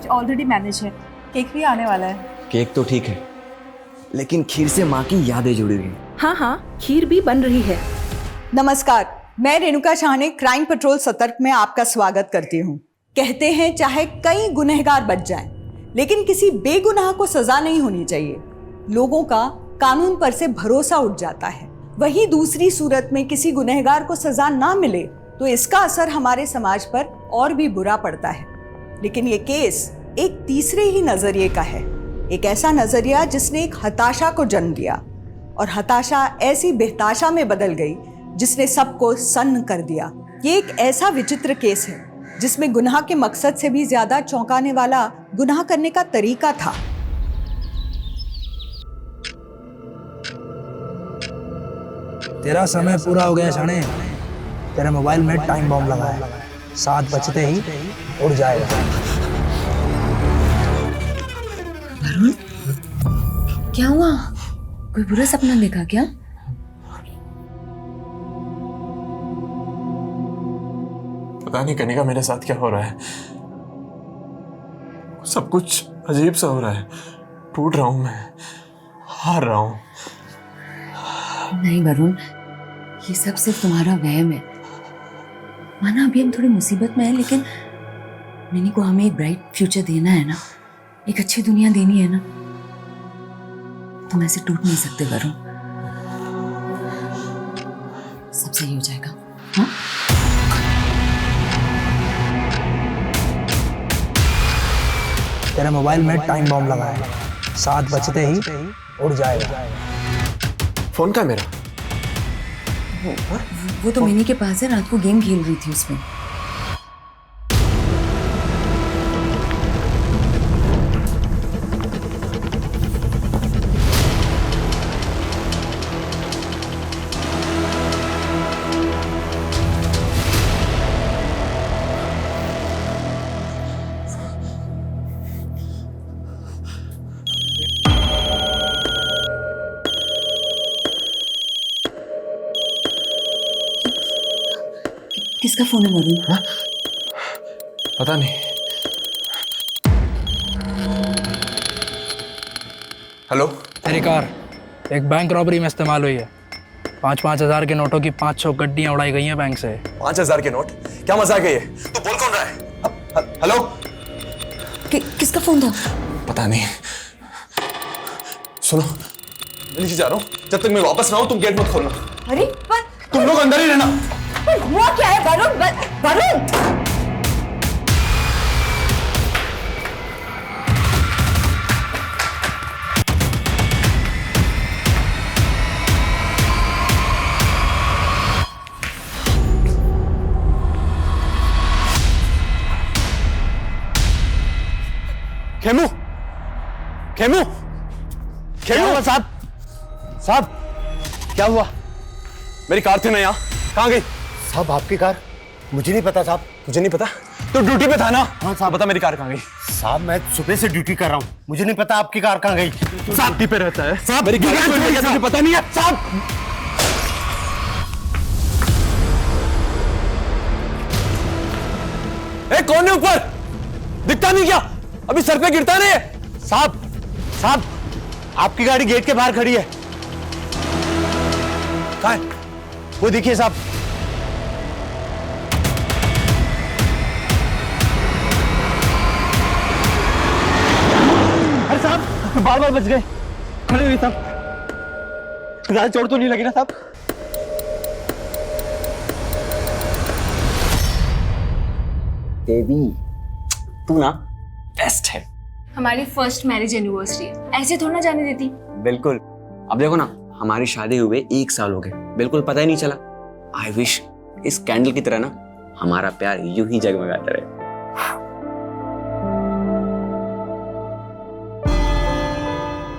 कुछ already manage है। Cake भी आने वाला है। केक तो ठीक है, लेकिन खीर से माँ की यादें जुड़ी हुई हैं। हाँ हाँ, खीर भी बन रही है। नमस्कार, मैं रेणुका शाहने क्राइम पेट्रोल सतर्क में आपका स्वागत करती हूँ। कहते हैं चाहे कई गुनहगार बच जाएं, लेकिन किसी बेगुनाह को सजा नहीं होनी चाहिए। लोगों का कानून पर से भरोसा उठ जाता है। वहीं दूसरी सूरत में किसी गुनहगार को सजा ना मिले तो इसका असर हमारे समाज पर और भी बुरा पड़ता है। लेकिन ये केस एक तीसरे ही नजरिए का है, एक ऐसा नजरिया जिसने एक हताशा को जन्म दिया और हताशा ऐसी बेहताशा में बदल गई जिसने सबको सन्न कर दिया। ये एक ऐसा विचित्र केस है जिसमें गुनाह के मकसद से भी ज्यादा चौंकाने वाला गुनाह करने का तरीका था। तेरा समय पूरा हो गया शाने। तेरे मोबाइल में टाइम बॉम्ब लगा है, 7 बजते ही उड़ जाएगा। वरुण, क्या हुआ? कोई बुरा सपना देखा क्या? पता नहीं कनिका, मेरे साथ क्या हो रहा है। सब कुछ अजीब सा हो रहा है। टूट रहा हूं मैं, हार रहा हूं। नहीं वरुण, ये सब सिर्फ तुम्हारा वहम है। माना अभी हम थोड़ी मुसीबत में हैं, लेकिन मिनी को हमें एक ब्राइट फ्यूचर देना है ना, एक अच्छी दुनिया देनी है ना। तुम ऐसे टूट नहीं सकते वरुण। सब सही हो जाएगा। हाँ? तेरे मोबाइल में टाइम बॉम्ब लगा है, 7 बजते ही उड़ जाएगा। फोन का मेरा वो तो मिनी के पास है, रात को गेम खेल रही थी उसमें। किसका फोन है वरुण? पता नहीं। हेलो। तेरी कार एक बैंक रॉबरी में इस्तेमाल हुई है। 5-5 हजार के नोटों की 500 गड्डियां उड़ाई गई हैं बैंक से। 5,000 के नोट? क्या मजाक है ये? तू बोल कौन रहा है? हेलो। किसका फोन था? पता नहीं। सुनो, मैं नीचे जा रहा हूँ। जब तक मैं वापस ना आऊं तुम गेट मत खोलना। अरे पर तुम लोग अंदर ही रहना। हुआ क्या है वरुण? वरुण, खेमू, खेमू, खेमू। साहब, साहब क्या हुआ? मेरी कार थी ना यहाँ, कहाँ गई? साहब आपकी कार? मुझे नहीं पता साहब। मुझे नहीं पता? तो ड्यूटी पे था ना? हाँ साहब। बता मेरी कार कहाँ गई? साहब मैं सुबह से ड्यूटी कर रहा हूँ, मुझे नहीं पता आपकी कार कहाँ गई। साहब ड्यूटी पे रहता है साहब। मेरी कार को लेकर मुझे पता नहीं है साहब। ए, कौन है ऊपर? दिखता नहीं क्या? अभी सर पे गिरता नहीं है? साहब, साहब आपकी गाड़ी गेट के बाहर खड़ी है। कहाँ है? वो देखिए साहब। अरे साहब, बार बार बच गए। खड़े हुए साहब, ज्यादा चोट तो नहीं लगी ना साहब? देवी, तू ना बेस्ट है। हमारी फर्स्ट मैरिज एनिवर्सरी है, ऐसे थोड़ा ना जाने देती। बिल्कुल। अब देखो ना, हमारी शादी हुए 1 साल हो गए, बिल्कुल पता ही नहीं चला। आई विश इस कैंडल की तरह ना हमारा प्यार यूं ही जगमगाता रहे।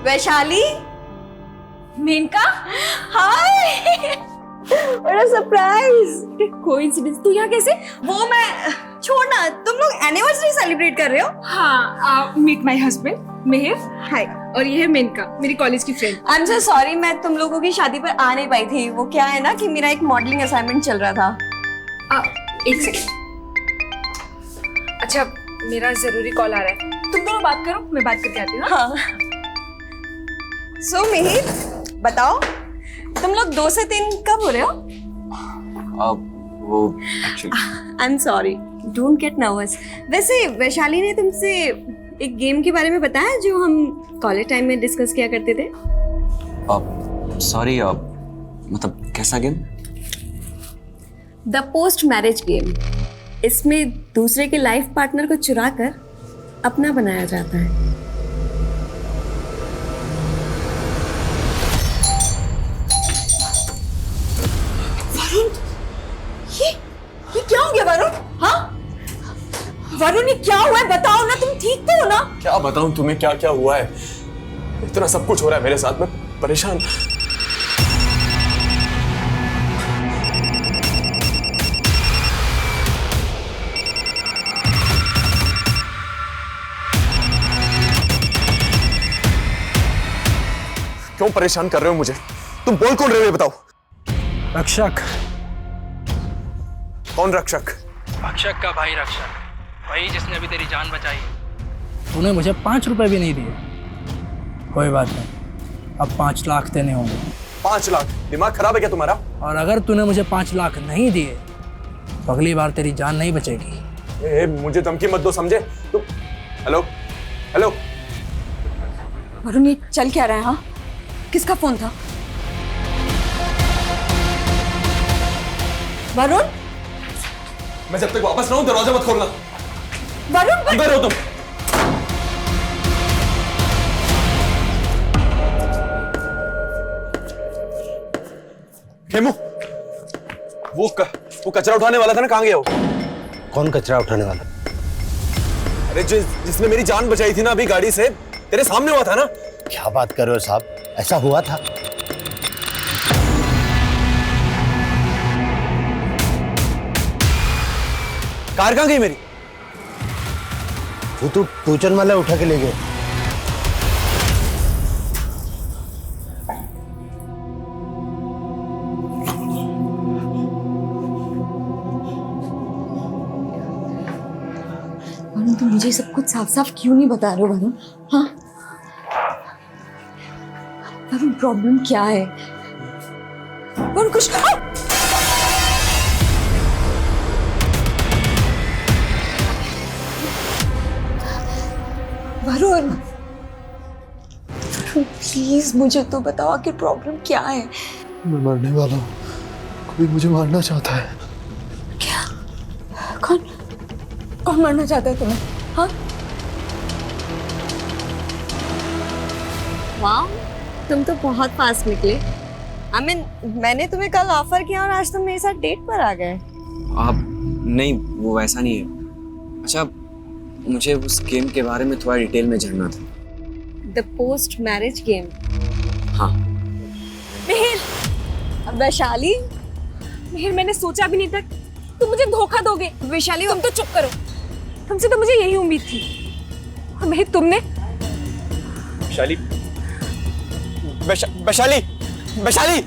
वैशाली, मेनका, हाय, बड़ा सरप्राइज। कोइंसिडेंस। तू यहाँ कैसे? वो मैं छोड़ना, तुम लोग एनिवर्सरी सेलिब्रेट कर रहे हो? हाँ, मीट माय हस्बैंड मेहिर। हाय। और ये है मेनका, मेरी कॉलेज की friend. I am so sorry, मैं तुम लोगों की शादी पर आ नहीं पाई थी। वो क्या है ना कि मेरा एक मॉडलिंग असाइनमेंट चल रहा था। एक सेकेंड। अच्छा, मेरा जरूरी कॉल आ रहा है। तुम दोनों बात करो, मैं बात करके आती हूँ। हाँ? सो मिहिर, बताओ तुम लोग 2 से 3 कब हो रहे हो? वो actually I am sorry, don't get nervous. वैसे वैशाली ने तुमसे एक गेम के बारे में बताया जो हम कॉलेज टाइम में डिस्कस किया करते थे? सॉरी, मतलब कैसा game? The post marriage game. इसमें दूसरे के लाइफ पार्टनर को चुरा कर अपना बनाया जाता है। वरुण, ये क्या हो गया वरुण? हाँ वरुण, ये क्या हुआ है? बताओ ना, तुम ठीक तो हो ना? क्या बताऊं तुम्हें क्या क्या हुआ है? इतना सब कुछ हो रहा है मेरे साथ में, परेशान। क्यों परेशान कर रहे हो मुझे? तुम बोल कौन रहे हो ये बताओ। रक्षक। कौन रक्षक? रक्षक का भाई रक्षक, वही जिसने अभी तेरी जान बचाई। तूने मुझे 5 रुपए भी नहीं दिए। कोई बात नहीं, अब 5 लाख देने होंगे। 5 लाख? दिमाग खराब है क्या तुम्हारा? और अगर तूने मुझे 5 लाख नहीं दिए तो अगली बार तेरी जान नहीं बचेगी। मुझे धमकी मत दो, समझे तुम? हेलो हेलो वरुण, ये चल क्या रहा है? हाँ, किसका फोन था? वरुण, मैं जब तक वापस ना हूं दरवाजा मत खोलना। वरुण, अंदर हो तुम। खेमू, वो कचरा उठाने वाला था ना, कहां गया वो? कौन कचरा उठाने वाला? अरे जिसने मेरी जान बचाई थी ना अभी गाड़ी से, तेरे सामने हुआ था ना। क्या बात कर रहे हो साहब, ऐसा हुआ था? कार कहां गई मेरी? वो तो टूचन वाले उठा के ले गए। वरुण, तुम मुझे सब कुछ साफ साफ क्यों नहीं बता रहे हो वरुण? हाँ वरुण, प्रॉब्लम क्या है? वरुण कुछ वरुण, प्लीज मुझे तो बताओ कि प्रॉब्लम क्या है? मैं मरने वाला हूँ, कोई मुझे मारना चाहता है। क्या? कौन कौन मरना चाहता है तुम्हें? हाँ, वाह, तुम तो बहुत फास्ट निकले। मैंने तुम्हें कल ऑफर किया और आज तुम मेरे साथ डेट पर आ गए। आप नहीं, वो वैसा नहीं है। अच्छा, मुझे उस गेम के बारे में थोड़ा डिटेल में जानना था। The post marriage game. हाँ। मिहिर, वैशाली, मिहिर, मैंने सोचा भी नहीं था तुम मुझे धोखा दोगे। वैशाली, तुम तो चुप करो, तुमसे तो मुझे यही उम्मीद थी। और मिहिर, तुमने वैशाली, वैशाली, वैशाली।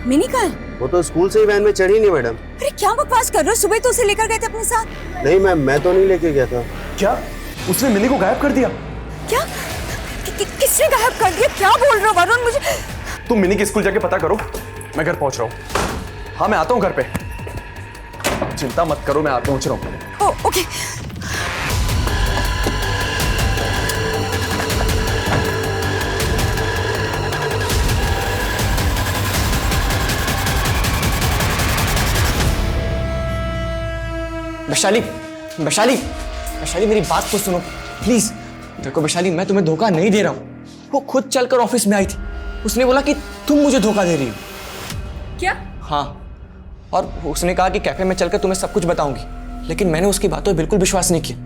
Mini car? वो तो स्कूल से ही वैन में चढ़ी नहीं मैडम। अरे क्या बकवास कर रहे हो? सुबह तो उसे लेकर गए थे अपने साथ। नहीं मैम, मैं तो नहीं लेके गया था। क्या उसने मिनी को गायब कर दिया? क्या? किसने गायब कर दिया? क्या बोल रहे हो वरुण? मुझे तुम मिनी के स्कूल जाके पता करो, मैं घर पहुंच रहा हूँ। हाँ, मैं आता हूँ घर पे, चिंता मत करो, मैं पहुंच रहा हूँ। ओके। वैशाली, वैशाली, वैशाली, मेरी बात तो सुनो प्लीज। देखो वैशाली, मैं तुम्हें धोखा नहीं दे रहा हूँ। वो खुद चलकर ऑफिस में आई थी, उसने बोला कि तुम मुझे धोखा दे रही हो। क्या? हाँ, और उसने कहा कि कैफे में चलकर तुम्हें सब कुछ बताऊंगी। लेकिन मैंने उसकी बातों पर बिल्कुल विश्वास नहीं किया,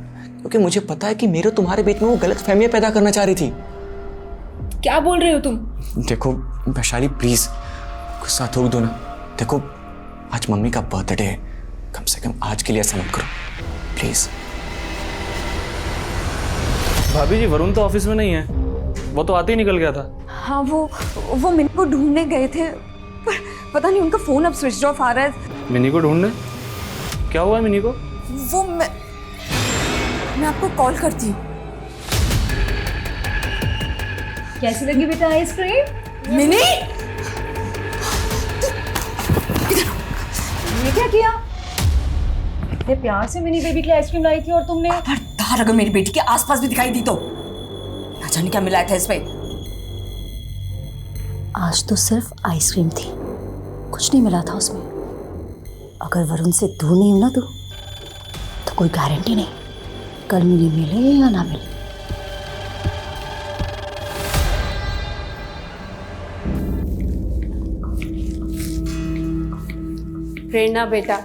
क्योंकि मुझे पता है कि मेरे तुम्हारे बीच में वो गलत फहमियां पैदा करना चाह रही थी। क्या बोल रहे हो तुम? देखो वैशाली, प्लीज गुस्सा थोक दो ना। देखो आज मम्मी का बर्थडे है, कम से कम आज के लिए ऐसा मत करो प्लीज। भाभी जी वरुण तो ऑफिस में नहीं है, वो तो आते ही निकल गया था। हाँ वो मिनी को ढूंढने गए थे, पर पता नहीं उनका फोन अब स्विच ऑफ आ रहा है। मिनी को ढूंढने? क्या हुआ है मिनी को? वो मैं आपको कॉल करती हूँ। कैसी लगी बेटा आइसक्रीम? मिनी ये क्या किया? इतने प्यार से मिनी बेबी के लिए आइसक्रीम लाई थी और तुमने। खबरदार अगर मेरी बेटी के आसपास भी दिखाई दी तो ना जाने क्या मिलाया था इसमें। आज तो सिर्फ आइसक्रीम थी, कुछ नहीं मिला था उसमें। अगर वरुण से दूर नहीं हो ना तो कोई गारंटी नहीं कल मिनी मिले या ना मिले। प्रेरणा बेटा,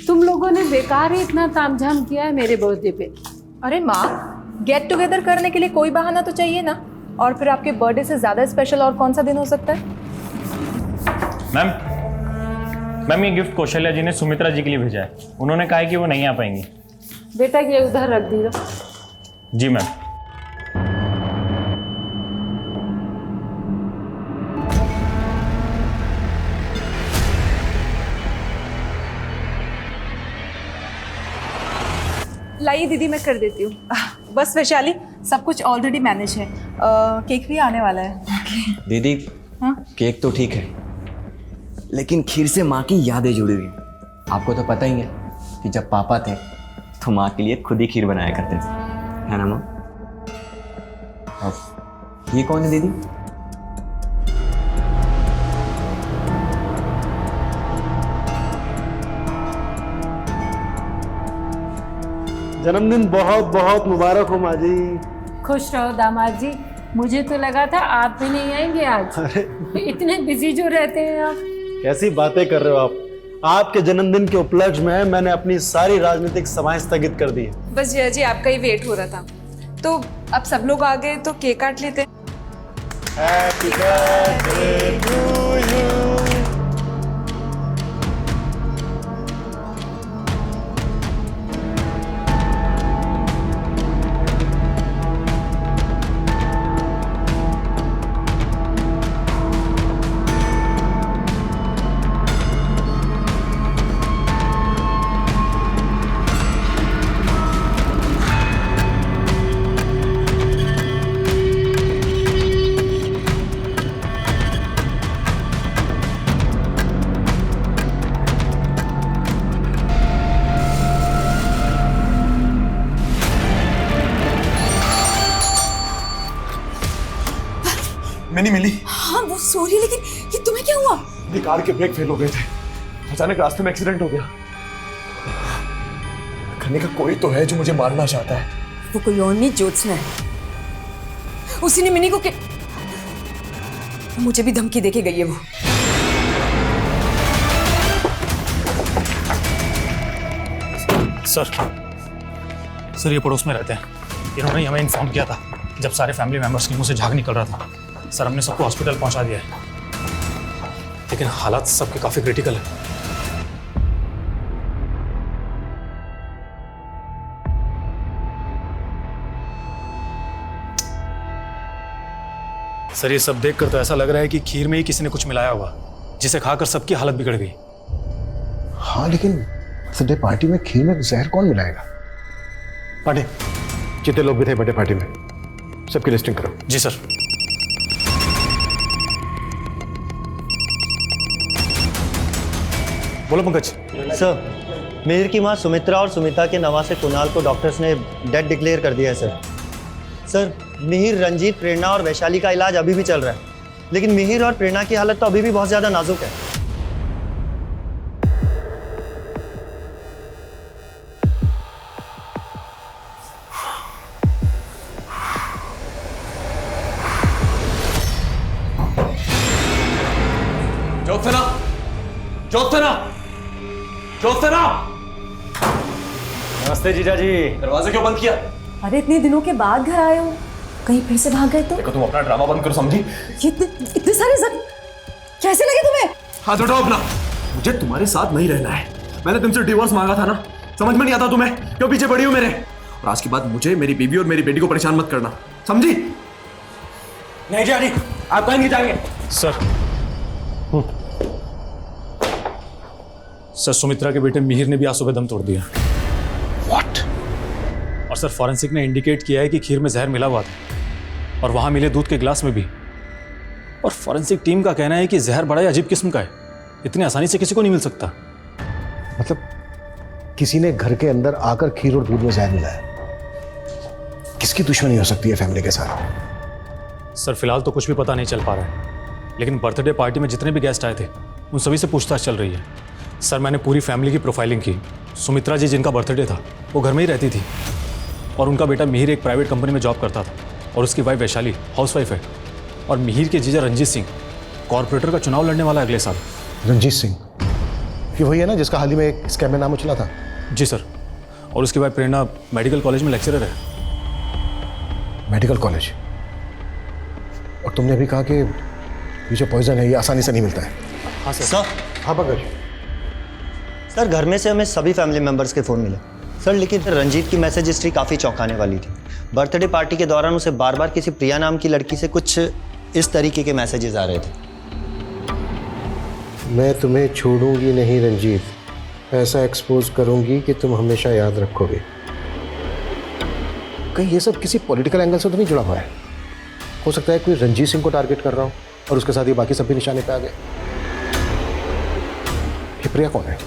तुम लोगों ने बेकार ही इतना तामझाम किया है मेरे बर्थडे पे। अरे माँ, गेट टुगेदर करने के लिए कोई बहाना तो चाहिए ना। और फिर आपके बर्थडे से ज्यादा स्पेशल और कौन सा दिन हो सकता है? मैम ये गिफ्ट कौशल्या जी ने सुमित्रा जी के लिए भेजा है। उन्होंने कहा है कि वो नहीं आ पाएंगी। बेटा ये उधर रख दीजिए। जी मैम। लाइए दीदी, मैं कर देती हूँ। बस वैशाली, सब कुछ ऑलरेडी मैनेज है। केक भी आने वाला है। दीदी केक तो ठीक है, लेकिन खीर से माँ की यादें जुड़ी हुई हैं। आपको तो पता ही है कि जब पापा थे तो माँ के लिए खुद ही खीर बनाया करते थे, है ना माँ? अब ये कौन है दीदी? जन्मदिन बहुत बहुत मुबारक हो माँ जी। खुश रहो दामाद जी। मुझे तो लगा था आप भी नहीं आएंगे आज। इतने बिजी जो रहते हैं आप। कैसी बातें कर रहे हो आप? आपके जन्मदिन के उपलक्ष्य में मैंने अपनी सारी राजनीतिक सभाएं स्थगित कर दी है। बस जया जी आपका ही वेट हो रहा था, तो अब सब लोग आ गए तो केक काट लेते हैं। Happy birthday to you। मैंने मिली। हाँ वो सॉरी, लेकिन ये तुम्हें क्या हुआ? ये कार के ब्रेक फेल हो गए थे, अचानक रास्ते में एक्सीडेंट हो गया। करने का कोई तो है जो मुझे मारना चाहता है। वो कोई और नहीं, ज्योत्सना है। उसी ने मिनी को मुझे भी धमकी देके गई है वो। सर ये पड़ोस में रहते हैं। इन्होंने हमें इन्फॉर्म किया था जब सारे फैमिली मेंबर्स के मुंह से झाग निकल रहा था। सर हमने सबको हॉस्पिटल पहुंचा दिया है, लेकिन हालात सबके काफी क्रिटिकल है। सर ये सब देखकर तो ऐसा लग रहा है कि खीर में ही किसी ने कुछ मिलाया होगा, जिसे खाकर सबकी हालत बिगड़ गई। हाँ लेकिन बर्थडे पार्टी में खीर में जहर कौन मिलाएगा? पार्टी जितने लोग भी थे बर्थडे पार्टी में, सबकी लिस्टिंग करो। जी सर। बोलो पंकज। सर मिहिर की मां सुमित्रा और सुमिता के नवासे कुणाल को डॉक्टर्स ने डेड डिक्लेयर कर दिया है सर। सर मिहिर, रंजीत, प्रेरणा और वैशाली का इलाज अभी भी चल रहा है, लेकिन मिहिर और प्रेरणा की हालत तो अभी भी बहुत ज्यादा नाजुक है। ज्योत्सना, ज्योत्सना, ज्योत्सना! नमस्ते जीजा जी। दरवाजा क्यों बंद किया? अरे इतने दिनों के बाद घर आए हो, कहीं फिर से भाग गए तो? देखो तुम अपना ड्रामा बंद करो, समझी? इतने सारे जख्म कैसे लगे तुम्हें? हाथ उठाओ अपना। मुझे तुम्हारे साथ नहीं रहना है। मैंने तुमसे डिवोर्स मांगा था ना, समझ में नहीं आता तुम्हें? क्यों पीछे पड़ी हो मेरे? और आज के बाद मुझे, मेरी बीवी और मेरी बेटी को परेशान मत करना, समझी? नहीं जा रही, आप कहीं नहीं जाएंगे। सर, सुमित्रा के बेटे मिहिर ने भी आज सुबह दम तोड़ दिया। What? और सर, फॉरेंसिक ने इंडिकेट किया है कि खीर में जहर मिला हुआ था और वहां मिले दूध के गिलास में भी। और फॉरेंसिक टीम का कहना है कि जहर बड़ा ही अजीब किस्म का है, इतनी आसानी से किसी को नहीं मिल सकता। मतलब किसी ने घर के अंदर आकर खीर और दूध में जहर मिलाया। किसकी दुश्मनी हो सकती है फैमिली के साथ? सर, फिलहाल तो कुछ भी पता नहीं चल पा रहा है, लेकिन बर्थडे पार्टी में जितने भी गेस्ट आए थे उन सभी से पूछताछ चल रही है। सर, मैंने पूरी फैमिली की प्रोफाइलिंग की। सुमित्रा जी जिनका बर्थडे था वो घर में ही रहती थी और उनका बेटा मिहिर एक प्राइवेट कंपनी में जॉब करता था और उसकी वाइफ वैशाली हाउसवाइफ है। और मिहिर के जीजा रंजीत सिंह कॉर्पोरेटर का चुनाव लड़ने वाला है अगले साल। रंजीत सिंह ये वही है ना जिसका हाल ही में एक स्कैम में नाम उछला था? जी सर। और उसकी वाइफ प्रेरणा मेडिकल कॉलेज में लेक्चरर है। Medical college? और तुमने अभी कहा कि ये जो पॉइजन है ये आसानी से नहीं मिलता है। हाँ सर। हाँ पंकज। सर, घर में से हमें सभी फैमिली मेंबर्स के फ़ोन मिले सर, लेकिन रंजीत की मैसेज हिस्ट्री काफ़ी चौंकाने वाली थी। बर्थडे पार्टी के दौरान उसे बार बार किसी प्रिया नाम की लड़की से कुछ इस तरीके के मैसेजेस आ रहे थे। मैं तुम्हें छोड़ूंगी नहीं रंजीत, ऐसा एक्सपोज करूंगी कि तुम हमेशा याद रखोगे। कहीं ये सब किसी पॉलिटिकल एंगल से तो नहीं जुड़ा हुआ है? हो सकता है कोई रंजीत सिंह को टारगेट कर रहा हो और उसके साथ ये बाकी सब भी निशाने पे आ गए। ये प्रिया कौन है?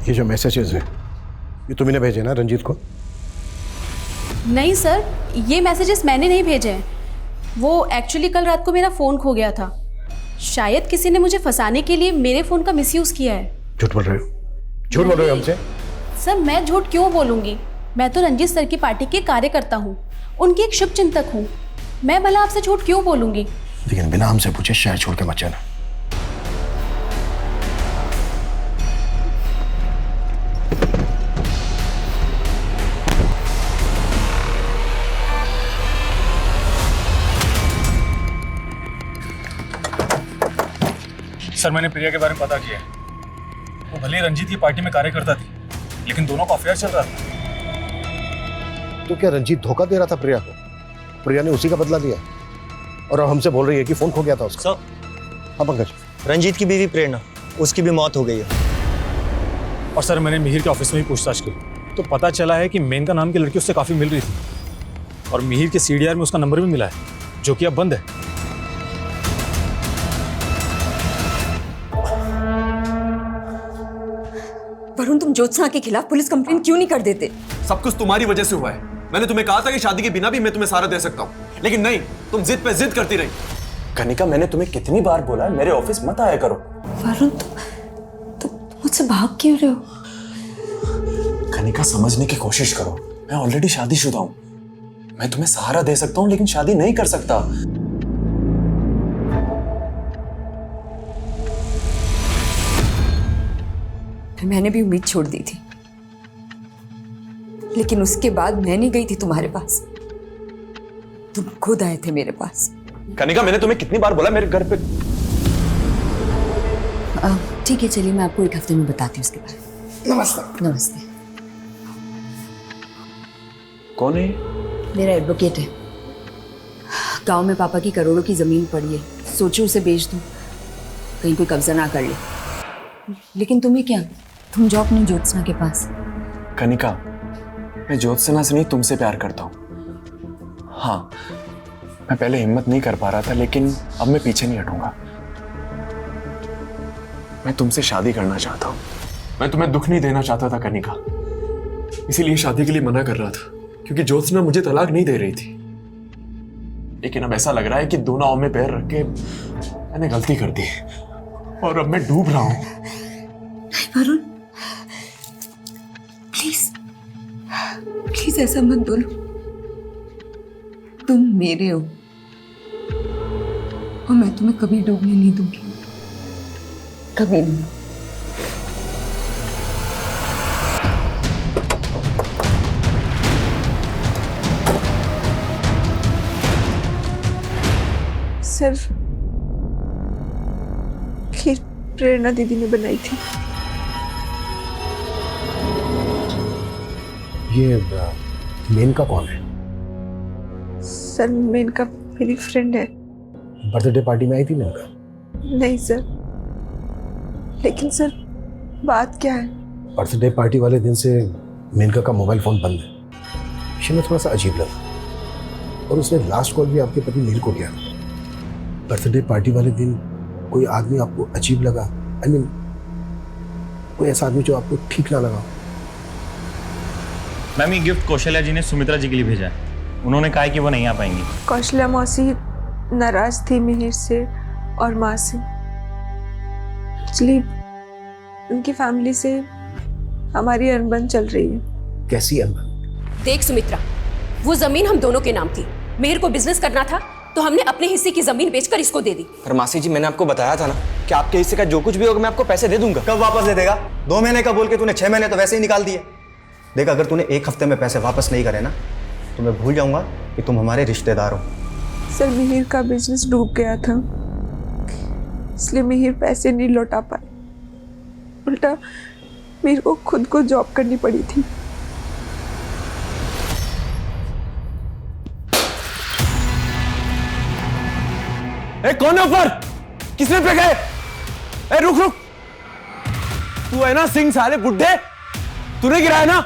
ये जो मैसेजेस हैं ये तुमने भेजे ना रंजीत को? नहीं सर, ये मैसेजेस मैंने नहीं भेजे हैं। वो एक्चुअली कल रात को मेरा फ़ोन खो गया था। शायद किसी ने मुझे फंसाने के लिए मेरे फ़ोन का मिसयूज़ किया है। झूठ बोल रहे हो? झूठ बोल रहे हो हमसे? सर, मैं झूठ क्यों बोलूँगी? मैं तो रंजीत सर की पार्टी के कार्यकर्ता हूँ, उनकी एक शुभ चिंतक हूँ। मैं भला आपसे झूठ क्यों बोलूँगी? लेकिन बिना हमसे पूछे शहर छोड़ के मत जाना। सर, मैंने प्रिया के बारे में पता किया। वो भले ही रंजीत की पार्टी में कार्यकर्ता थी, लेकिन दोनों का अफेयर चल रहा था। तो क्या रंजीत धोखा दे रहा था प्रिया को? प्रिया ने उसी का बदला लिया और अब हमसे बोल रही है कि फोन खो गया था उसका। सर। हाँ पंकज। रंजीत की बीवी प्रेरणा, उसकी भी मौत हो गई है। और सर, मैंने मिहिर के ऑफिस में भी पूछताछ की तो पता चला है कि मेनका नाम की लड़की उससे काफ़ी मिल रही थी और मिहिर के CDR में उसका नंबर भी मिला है, जो कि अब बंद है। वरुण, तुम ज्योत्सना के खिलाफ पुलिस कंप्लेंट क्यों नहीं कर देते? सब कुछ तुम्हारी वजह से हुआ है। मैंने तुम्हें कहा था कि शादी के बिना भी मैं तुम्हें सारा दे सकता हूँ, लेकिन नहीं, तुम जिद पे जिद करती रही। कनिका, मैंने तुम्हें कितनी बार बोला है मेरे ऑफिस मत आया करो। वरुण, तुम मुझसे भाग क्यों रहे हो? कनिका, समझने की कोशिश करो। मैं ऑलरेडी शादीशुदा हूँ। मैं तुम्हें सहारा दे सकता हूँ, लेकिन शादी नहीं कर सकता। मैंने भी उम्मीद छोड़ दी थी, लेकिन उसके बाद मैं नहीं गई थी तुम्हारे पास, तुम खुद आए थे मेरे पास। कनिका, मैंने तुम्हें कितनी बार बोला मेरे घर पे। ठीक है, चलिए मैं आपको एक हफ्ते में बताती हूँ उसके बारे में। नमस्ते। नमस्ते। कौन है? मेरा एडवोकेट है। गांव में पापा की करोड़ों की जमीन पड़ी है, सोचो उसे बेच दूं, कहीं कोई कब्जा ना कर ले। लेकिन तुम्हें क्या, तुम जाओ अपनी ज्योत्सना के पास। कनिका, मैं ज्योत्सना से नहीं तुमसे प्यार करता हूँ। हाँ, मैं पहले हिम्मत नहीं कर पा रहा था, लेकिन अब मैं पीछे नहीं हटूंगा। मैं तुमसे शादी करना चाहता हूँ। मैं तुम्हें दुख नहीं देना चाहता था कनिका, इसीलिए शादी के लिए मना कर रहा था, क्योंकि ज्योत्सना मुझे तलाक नहीं दे रही थी। लेकिन अब ऐसा लग रहा है कि दो नाव में पैर रख के मैंने गलती कर दी और अब मैं डूब रहा हूं। वरुण, प्लीज प्लीज ऐसा मत बोलो। तुम मेरे हो और मैं तुम्हें कभी डूबने नहीं दूंगी, कभी नहीं। सर खीर प्रेरणा दीदी ने बनाई थी। ये मेनका कौन है? सर मेनका मेरी फ्रेंड है। बर्थडे पार्टी में आई थी मेनका? नहीं सर, लेकिन सर बात क्या है? बर्थडे पार्टी वाले दिन से मेनका का मोबाइल फोन बंद है। इसे में थोड़ा सा अजीब लगा, और उसने लास्ट कॉल भी आपके पति नील को किया। बर्थडे पार्टी वाले दिन कोई आदमी आपको अजीब लगा? आई मीन कोई ऐसा आदमी जो आपको ठीक ना लगा? मैम ये गिफ्ट कौशल्या जी ने सुमित्रा जी के लिए भेजा है। उन्होंने कहा है कि वो नहीं आ पाएंगी। कौशल्या मौसी नाराज थी मिहिर से और माँ से। एक्चुअली उनकी फैमिली से हमारी अनबन चल रही है। कैसी अनबन? देख सुमित्रा, वो जमीन हम दोनों के नाम थी। मिहिर को बिजनेस करना था तो हमने अपने हिस्से की जमीन बेचकर इसको दे दी। पर मासी जी मैंने आपको बताया था ना कि आपके हिस्से का जो कुछ भी होगा मैं आपको पैसे दे दूंगा। कब वापस दे देगा? 2 महीने का बोल के तूने 6 महीने तो वैसे ही निकाल दिए। देख, अगर तूने 1 हफ्ते में पैसे वापस नहीं करे ना तो मैं भूल जाऊंगा कि तुम हमारे रिश्तेदार हो। सर मिहिर का बिजनेस डूब गया था, इसलिए मिहिर पैसे नहीं लौटा पाए। उल्टा मिहिर को खुद को जॉब करनी पड़ी थी। ए, कौन है ऊपर? किसने पे गए? ए, रुक रुक, तू है ना सिंह साले बुड्ढे, तूने गिराया ना?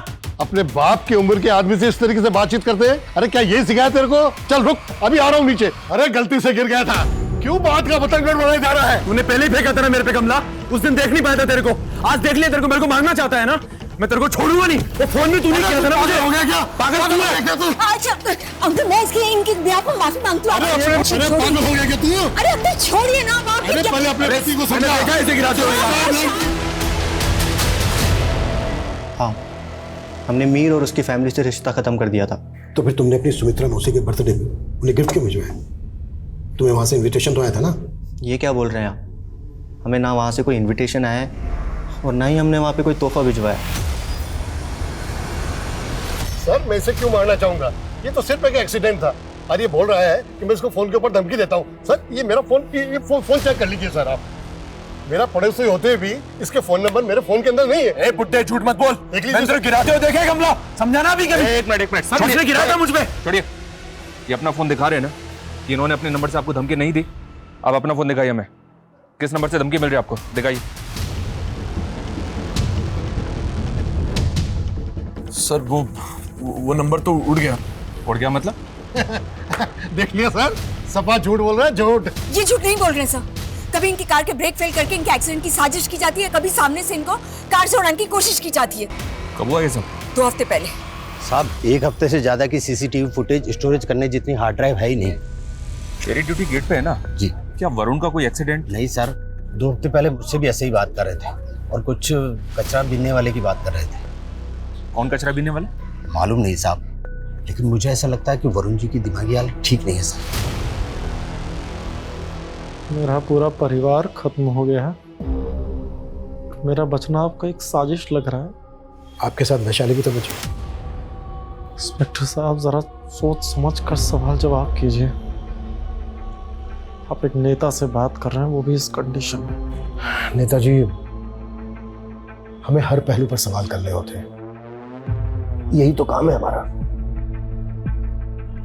अपने बाप की उम्र के आदमी से इस तरीके से बातचीत करते हैं? अरे क्या ये सिखाया तेरे को? चल रुक, अभी आ रहा हूँ नीचे। अरे गलती से गिर गया था। क्यों बात का पतंग बढ़ाया जा रहा है? तूने पहले ही फेंका था ना मेरे पे कमला। उस दिन देख नहीं पाया था तेरे को, आज देख लिया तेरे को। मेरे को मारना चाहता है ना? मैं तेरे को छोड़ूंगा नहीं। वो फोन भी तूने किया था ना मुझे। हो गया क्या? पागल तू है? अच्छा अंकल, मैं इसके इनकी ब्याह को माफी मांगता हूँ। अरे पागल हो गया क्या तू? अरे अंकल छोड़िए ना बात। अरे पहले अपने पति को समझा। देखा इसे गिराते हुए। हाँ, हमने मीर और उसकी फैमिली से रिश्ता खत्म कर दिया था। तो फिर तुमने अपनी सुमित्रा मौसी के बर्थडे में उन्हें गिफ्ट क्यों भिजवाया? तुम्हें वहां से इनविटेशन तो आया था ना? ये क्या बोल रहे हैं आप? हमें ना वहाँ से कोई इनविटेशन आया है और ना ही हमने वहाँ पे कोई तोहफा भिजवाया। सर मैं इसे क्यों मारना चाहूंगा? ये तो सिर्फ एक एक्सीडेंट था और ये बोल रहा है कि मैं इसको फोन के ऊपर धमकी देता हूँ। सर ये मेरा फोन चेक कर लीजिए सर आप। मेरा पड़ोसी होते भी इसके फोन नंबर मेरे फोन के अंदर नहीं है। ए बुड्ढे झूठ मत बोल। मैंने तेरे गिराते हुए देखे कमला, समझाना भी कभी। एक मिनट सर उसने गिराया था मुझ पे। छोड़िए, ये अपना फोन दिखा रहे हैं ना कि इन्होंने अपने नंबर से आपको धमकी नहीं दी। आप अपना फोन दिखाइए हमें, किस नंबर से धमकी मिल रही है आपको, दिखाइए। सर वो नंबर तो उड़ गया। उड़ गया मतलब? देख लिया सर, सपा झूठ बोल रहा है, झूठ। ये झूठ नहीं बोल रहे सर। कभी इनकी कार के ब्रेक फेल करके इनके एक्सीडेंट की साजिश की जाती है, कभी सामने से इनको कार से उड़ाने की कोशिश की जाती है। कब हुआ ये सब? 2 हफ्ते पहले। साहब 1 हफ्ते से ज्यादा की सीसीटीवी फुटेज स्टोरेज करने जितनी हार्ड ड्राइव है ही नहीं। तेरी ड्यूटी गेट पे है ना? जी। क्या वरुण का कोई एक्सीडेंट? नहीं सर, 2 हफ्ते पहले मुझसे भी ऐसे ही बात कर रहे थे और कुछ कचरा बीनने वाले की बात कर रहे थे। कौन कचरा बीनने वाले? मालूम नहीं साहब, लेकिन मुझे ऐसा लगता है कि वरुण जी की दिमागी हालत ठीक नहीं है सर। मेरा पूरा परिवार खत्म हो गया है। मेरा बचना आपका एक साजिश लग रहा है। आपके साथ वैशाली भी तो बची। इंस्पेक्टर साहब जरा सोच समझ कर सवाल जवाब कीजिए। आप एक नेता से बात कर रहे हैं, वो भी इस कंडीशन में। नेताजी, हमें हर पहलू पर सवाल करने होते हैं, यही तो काम है हमारा।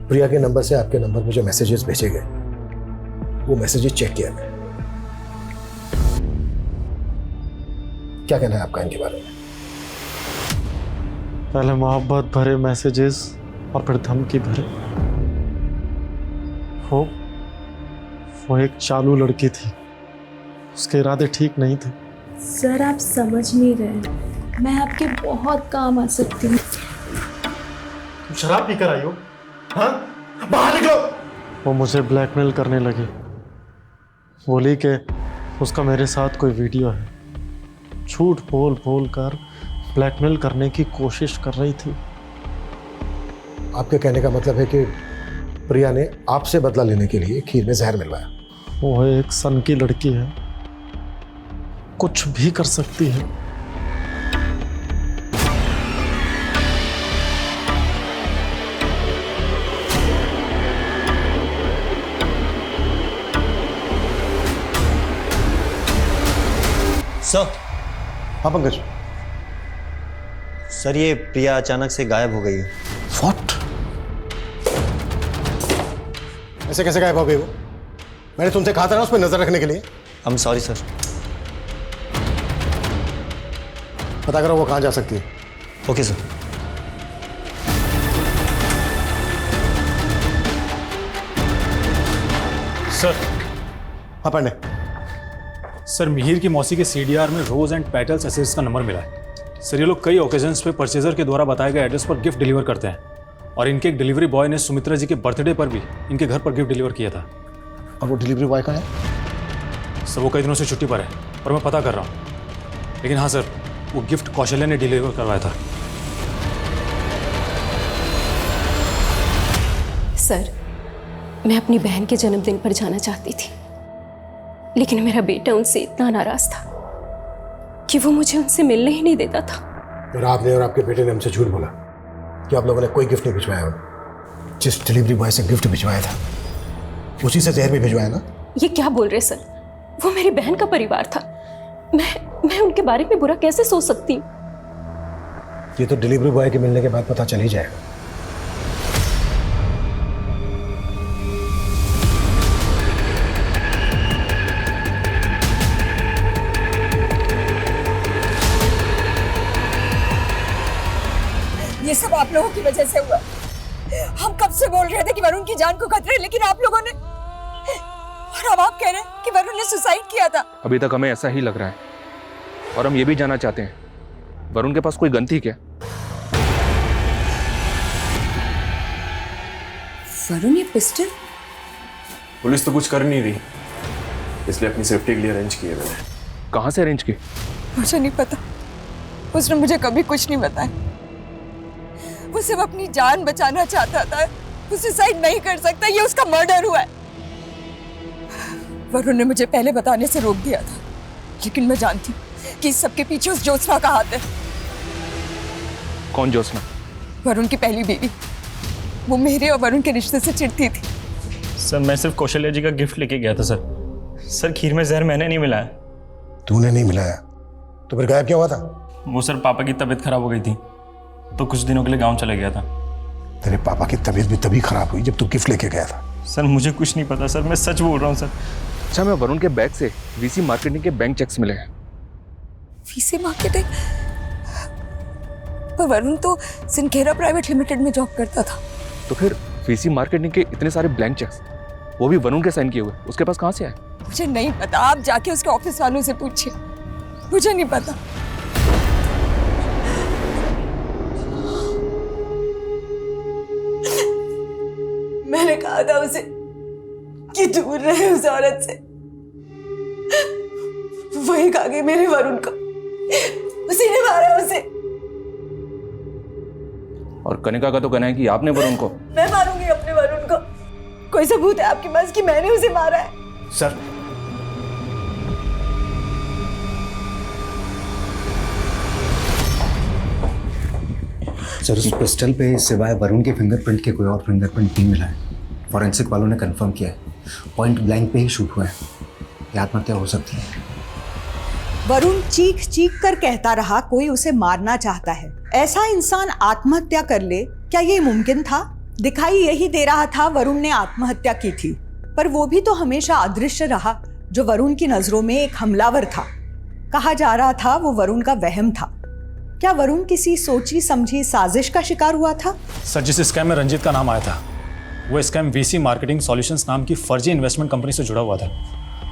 प्रिया के नंबर से आपके नंबर पर जो मैसेजेस भेजे गए, वो मैसेजेस चेक किया मैं। क्या कहना है आपका इनके बारे में? पहले मोहब्बत भरे मैसेजेस और फिर धमकी भरे। वो एक चालू लड़की थी, उसके इरादे ठीक नहीं थे। सर आप समझ नहीं रहे, मैं आपके बहुत काम आ सकती हूँ। तुम शराब पीकर आई हो? हाँ? बाहर निकलो। वो मुझे ब्लैकमेल करने लगी, बोली कि उसका मेरे साथ कोई वीडियो है। झूठ बोल बोल कर ब्लैकमेल करने की कोशिश कर रही थी। आपके कहने का मतलब है कि प्रिया ने आपसे बदला लेने के लिए खीर में जहर मिलवाया। वो एक सन की लड़की है, कुछ भी कर सकती है। सर। हाँ पंकज। सर ये प्रिया अचानक से गायब हो गई है। What? ऐसे कैसे गायब हो गई वो? मैंने तुमसे कहा था ना उस पर नजर रखने के लिए। I am sorry sir. पता करो वो कहाँ जा सकती है। Okay sir. सर। हाँ पांडे। सर मिहिर की मौसी के सीडीआर में रोज एंड पेटल्स एसेट्स का नंबर मिला है। सर ये लोग कई ओकेजन्स पे परचेजर के द्वारा बताए गए एड्रेस पर गिफ्ट डिलीवर करते हैं और इनके एक डिलीवरी बॉय ने सुमित्रा जी के बर्थडे पर भी इनके घर पर गिफ्ट डिलीवर किया था। अब वो डिलीवरी बॉय कहाँ है? सर वो कई दिनों से छुट्टी पर है और मैं पता कर रहा हूँ, लेकिन हाँ सर वो गिफ्ट कौशल्या ने डिलीवर करवाया था। सर मैं अपनी बहन के जन्मदिन पर जाना चाहती थी, लेकिन मेरा बेटा उनसे इतना नाराज था कि वो मुझे उनसे मिलने ही नहीं देता था। फिर आपने और आपके बेटे ने हमसे झूठ बोला कि आप लोगों ने कोई गिफ्ट नहीं भिजवाया। जिस डिलीवरी बॉय से गिफ्ट भिजवाया था उसी से जहर भी भिजवाया ना? ये क्या बोल रहे सर? वो मेरी बहन का परिवार था। मैं उनके बारे में बुरा कैसे सोच सकती हूँ? ये तो डिलीवरी बॉय के मिलने के बाद पता चल ही जाएगा। ये सब आप लोगों की वजह से हुआ। हम कब से बोल रहे थे कि वरुण की जान को खतरा है, लेकिन आप लोगों ने, और अब आप कह रहे हैं कि वरुण ने सुसाइड किया था। अभी तक हमें ऐसा ही लग रहा है और हम ये भी जानना चाहते हैं वरुण के पास कोई गन थी क्या? वरुण ये पिस्टल? पुलिस तो कुछ कर नहीं रही, इसलिए अपनी सेफ्टी के लिए अरेंज किए हुए हैं। कहाँ से अरेंज किए? मुझे नहीं पता, उसने मुझे कभी कुछ नहीं बताया। वो सिर्फ अपनी जान बचाना चाहता था। वो सुसाइड नहीं कर सकता, ये उसका मर्डर हुआ है। वरुण ने मुझे पहले बताने से रोक दिया था, लेकिन मैं जानती हूँ कि इस सबके पीछे उस ज्योत्सना का हाथ है। कौन ज्योत्सना? वरुण की पहली बीवी। वो मेरे और वरुण के रिश्ते से चिढ़ती थी। सर मैं सिर्फ कौशल्या जी का गिफ्ट लेके गया था सर। सर खीर में जहर मैंने नहीं मिलाया। तूने नहीं मिलाया तो फिर गायब क्या हुआ था? वो सर पापा की तबीयत खराब हो गई थी तो कुछ दिनों के लिए गांव चला गया था। तेरे पापा की तबीयत भी तभी खराब हुई जब तू गिफ्ट लेके गया था। सर मुझे कुछ नहीं पता सर, मैं सच बोल रहा हूँ सर। अच्छा मैं वरुण के बैग से वीसी मार्केटिंग के बैंक चेक्स मिले हैं। VC marketing? पर वरुण तो सिनखेरा प्राइवेट लिमिटेड में जॉब करता था। तो फिर वीसी मार्केटिंग के इतने सारे ब्लैंक चेक्स वो भी वरुण के साइन किए हुए उसके पास कहाँ से आए? मुझे नहीं पता, आप जाके उसके ऑफिस वालों से पूछिए, मुझे नहीं पता। मैंने कहा था उसे कि दूर रहे उस औरत से। वही खा गई मेरे वरुण को, उसी ने मारा उसे। और कनिका का तो कहना है कि आपने वरुण को। मैं मारूंगी अपने वरुण को। कोई सबूत है आपके पास कि मैंने उसे मारा है? सर सर उस पिस्टल पे सिवाय वरुण के फिंगरप्रिंट के कोई और फिंगरप्रिंट नहीं मिला है। फॉरेंसिक वालों ने कंफर्म किया है पॉइंट ब्लैंक पे ही शूट हुआ है। ये आत्महत्या हो सकती है। वरुण चीख चीख कर कहता रहा कोई उसे मारना चाहता है। ऐसा इंसान आत्महत्या कर ले, क्या ये मुमकिन था? दिखाई यही दे रहा था वरुण ने आत्महत्या की थी, पर वो भी तो हमेशा अदृश्य रहा जो वरुण की नजरों में एक हमलावर था। कहा जा रहा था वो वरुण का वहम था। क्या वरुण किसी सोची समझी साजिश का शिकार हुआ था? सर जिस स्कैम में रंजीत का नाम आया था वो स्कैम वीसी मार्केटिंग सॉल्यूशंस नाम की फर्जी इन्वेस्टमेंट कंपनी से जुड़ा हुआ था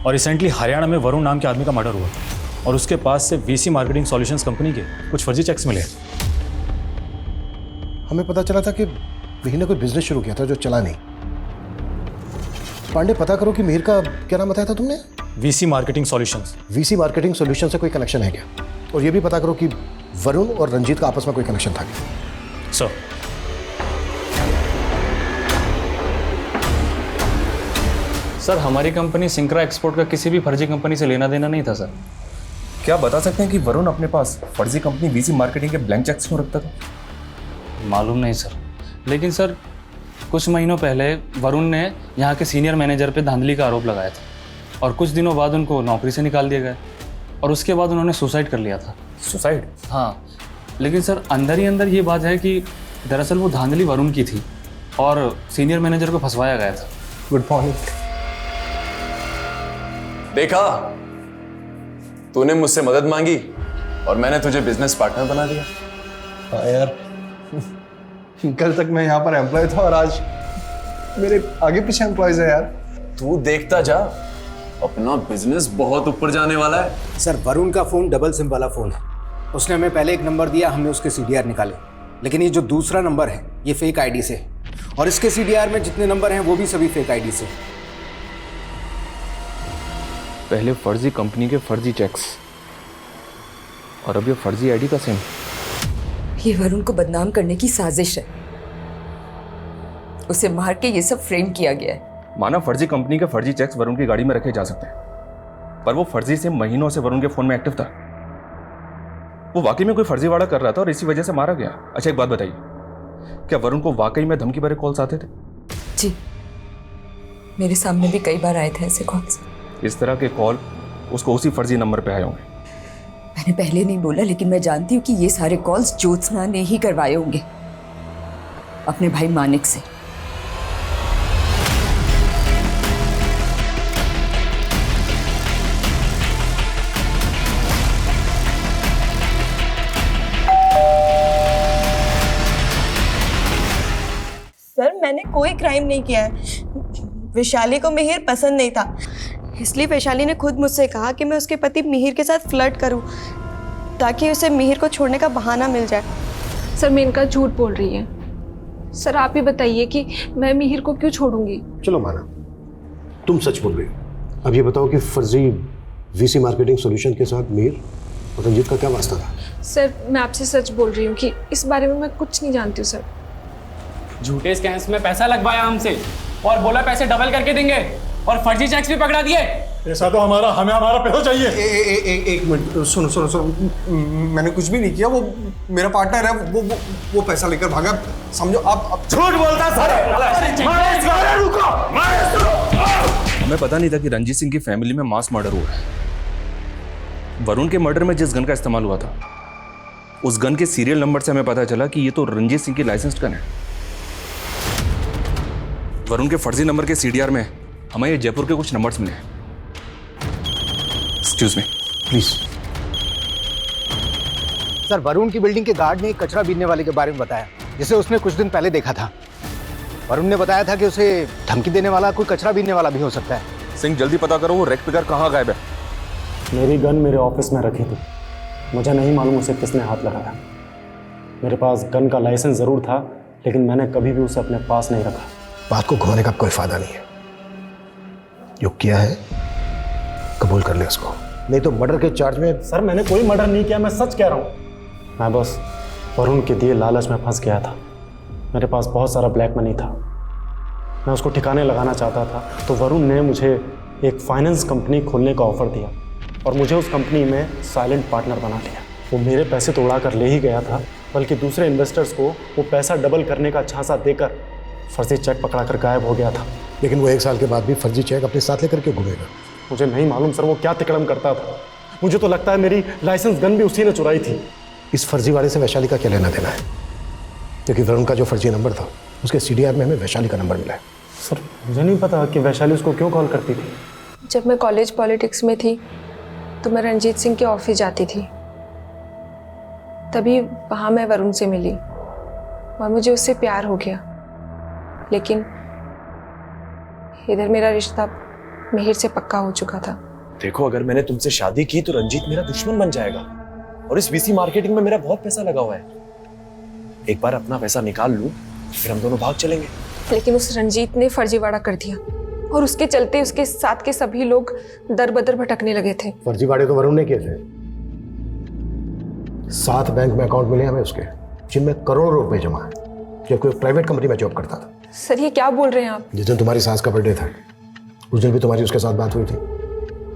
और रिसेंटली हरियाणा में वरुण नाम के आदमी का मर्डर हुआ और उसके पास से वीसी मार्केटिंग सॉल्यूशंस कंपनी के कुछ फर्जी चेक्स मिले। हमें पता चला था कि मिहिर ने कोई बिजनेस शुरू किया था जो चला नहीं। पांडे पता करो कि मिहिर का क्या नाम बताया था तुमने? VC marketing solutions. VC marketing solution से कोई कनेक्शन है क्या? और ये भी पता करो कि वरुण और रंजीत का आपस में कोई कनेक्शन था क्या? सर सर हमारी कंपनी सिंक्रा एक्सपोर्ट का किसी भी फर्जी कंपनी से लेना देना नहीं था सर। क्या आप बता सकते हैं कि वरुण अपने पास फर्जी कंपनी वीसी मार्केटिंग के ब्लैंक चेक्स क्यों रखता था? मालूम नहीं सर, लेकिन सर कुछ महीनों पहले वरुण ने यहाँ के सीनियर मैनेजर पे धांधली का आरोप लगाया था और कुछ दिनों बाद उनको नौकरी से निकाल दिया गया और उसके बाद उन्होंने सुसाइड कर लिया था। सुसाइड? हाँ, लेकिन सर अंदर ही अंदर ये बात है कि दरअसल वो धांधली वरुण की थी और सीनियर मैनेजर को फंसवाया गया था। Good morning. देखा, तूने मुझसे मदद मांगी और मैंने तुझे बिजनेस पार्टनर बना दिया। हाँ यार, कल तक मैं यहाँ पर एम्प्लॉय था और आज मेरे आगे पीछे एम्प्लॉयज है यार। तू देखता जा, अपना बिजनेस बहुत ऊपर जाने वाला है। सर, वरुण का फोन डबल सिम वाला फोन है। उसने हमें पहले एक नंबर दिया, हमने उसके सीडीआर निकाले, लेकिन ये जो दूसरा नंबर है ये फेक आईडी से, और इसके सीडीआर में जितने नंबर हैं वो भी सभी फेक आईडी से। पहले फर्जी कंपनी के फर्जी चेक्स और अब ये फर्जी आईडी का सिम। ये वरुण को बदनाम करने की साजिश है। उसे मार के ये सब फ्रेम किया गया है। माना फर्जी कंपनी के फर्जी चेक्स वरुण की गाड़ी में रखे जा सकते हैं, पर वो फर्जी सिम महीनों से वरुण के फोन में एक्टिव था। वो वाकई में कोई फर्जीवाड़ा कर रहा था और इसी वजह से मारा गया। अच्छा एक बात बताइए, क्या वरुण को वाकई में धमकी भरे कॉल्स आते थे? जी, मेरे सामने भी कई बार आए थे ऐसे कॉल्स। इस तरह के कॉल उसको उसी फर्जी नंबर पे आए होंगे। मैंने पहले नहीं बोला, लेकिन मैं जानती हूँ कि ये सारे कॉल्स ज्योत्सना ने ही करवाए होंगे अपने भाई मानिक से। सर, मैंने कोई क्राइम नहीं किया है। वैशाली को मिहिर पसंद नहीं था, इसलिए वैशाली ने खुद मुझसे कहा कि मैं उसके पति मिहिर के साथ फ्लर्ट करूं, ताकि उसे मिहिर को छोड़ने का बहाना मिल जाए। सर, मेनका झूठ बोल रही है। सर, आप ही बताइए कि मैं मिहिर को क्यों छोड़ूंगी? चलो माना, तुम सच बोल रही हो। अब ये बताओ कि फर्जी वीसी मार्केटिंग सॉल्यूशन के साथ मीर और रंजीत का क्या वास्ता था? सर, मैं आपसे सच बोल रही हूँ कि इस बारे में मैं कुछ नहीं जानती हूँ सर। झूठे स्कैम्स में पैसा लगवाया हमसे और बोला पैसे डबल करके देंगे, और फर्जी चेक्स भी पकड़ा दिए। पैसा तो हमें हमारा पैसा चाहिए। एक मिनट, सुनो सुनो सुनो, मैंने कुछ भी नहीं किया। वो मेरा पार्टनर है, वो पैसा लेकर भागा। समझो आप झूठ बोलता सर। हमें पता नहीं था कि रंजीत सिंह की फैमिली में मास मर्डर हुआ है। वरुण के मर्डर में जिस गन का इस्तेमाल हुआ था, उस गन के सीरियल नंबर से हमें पता चला कि ये तो रंजीत सिंह की लाइसेंस्ड गन है। वरुण के फर्जी नंबर के सीडीआर में हमें ये जयपुर के कुछ नंबर्स मिले। Excuse me please. Sir, Varun की बिल्डिंग के गार्ड ने एक कचरा बीनने वाले के बारे में बताया, जिसे उसने कुछ दिन पहले देखा था। वरुण ने बताया था कि उसे धमकी देने वाला कोई कचरा बीनने वाला भी हो सकता है। सिंह, जल्दी पता करो वो रेड पिकर कहाँ गायब है। मेरी गन मेरे ऑफिस में रखी थी, मुझे नहीं मालूम उसे किसने हाथ लगाया। मेरे पास गन का लाइसेंस ज़रूर था, लेकिन मैंने कभी भी उसे अपने पास नहीं रखा। बात को घुमाने का कोई फायदा नहीं है। जो किया है कबूल कर ले उसको, नहीं तो मर्डर के चार्ज में। सर, मैंने कोई मर्डर नहीं किया, मैं सच कह रहा हूँ। मैं बस वरुण के दिए लालच में फंस गया था। मेरे पास बहुत सारा ब्लैक मनी था, मैं उसको ठिकाने लगाना चाहता था। तो वरुण ने मुझे एक फाइनेंस कंपनी खोलने का ऑफर दिया और मुझे उस कंपनी में साइलेंट पार्टनर बना लिया। वो मेरे पैसे तो उड़ा कर ले ही गया था, बल्कि दूसरे इन्वेस्टर्स को वो पैसा डबल करने का झांसा देकर फर्जी चेक पकड़ा कर गायब हो गया था। लेकिन वो 1 साल के बाद भी फर्जी चेक अपने साथ लेकर क्यों घूमेगा? मुझे नहीं मालूम सर, वो क्या तिकड़म करता था। मुझे तो लगता है मेरी लाइसेंस गन भी उसी ने चुराई थी। इस फर्जीवाड़े से वैशाली का क्या लेना देना है? क्योंकि वरुण का जो फर्जी नंबर था, उसके सीडीआर में हमें वैशाली का नंबर मिला है। सर, मुझे नहीं पता कि वैशाली उसको क्यों कॉल करती थी। जब मैं कॉलेज पॉलिटिक्स में थी तो मैं रंजीत सिंह के ऑफिस जाती थी, तभी वहाँ मैं वरुण से मिली और मुझे उससे प्यार हो गया। लेकिन इधर मेरा रिश्ता मिहिर से पक्का हो चुका था। देखो, अगर मैंने तुमसे शादी की तो रंजीत मेरा दुश्मन बन जाएगा, और इस वीसी मार्केटिंग में मेरा बहुत पैसा लगा हुआ है। एक बार अपना पैसा निकाल लूं, फिर हम दोनों भाग चलेंगे। लेकिन उस रंजीत ने फर्जीवाड़ा कर दिया और उसके चलते उसके साथ के सभी लोग दर बदर भटकने लगे थे। फर्जीवाड़े तो वरुण ने किए थे। 7 बैंक में अकाउंट मिले हमें उसके, जिनमें करोड़ों रुपए जमा है, जबकि वो प्राइवेट कंपनी में जॉब करता था। सर, ये क्या बोल रहे हैं आप? जिस दिन तुम्हारी सास का बर्थडे था, उस दिन भी तुम्हारी उसके साथ बात हुई थी।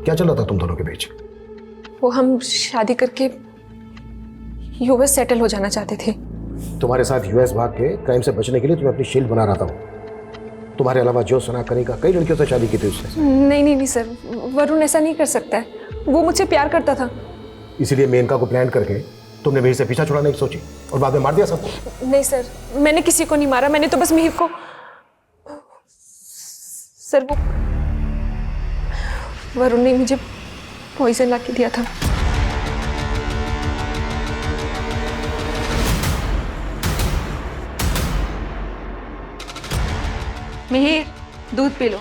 क्या चल रहा था तुम दोनों के बीच? वो हम शादी करके यूएस सेटल हो जाना चाहते थे। तुम्हारे साथ यूएस भाग के क्राइम से बचने के लिए तुम्हें अपनी शील्ड बना रहा था। तुम्हारे अलावा जो सना करेगा, कई लड़कियों से शादी की थी उसने। नहीं नहीं नहीं सर, वरुण ऐसा नहीं कर सकता है। वो मुझसे प्यार करता था। इसीलिए मेनका को प्लान करके तुमने मिहिर से पीछा छुड़ाने की सोची और बाद में मार दिया सबको। नहीं सर, मैंने किसी को नहीं मारा, मैंने तो बस मिहिर को। सर वो वरुण ने मुझे पॉइजन ला के दिया था। मिहिर, दूध पी लो,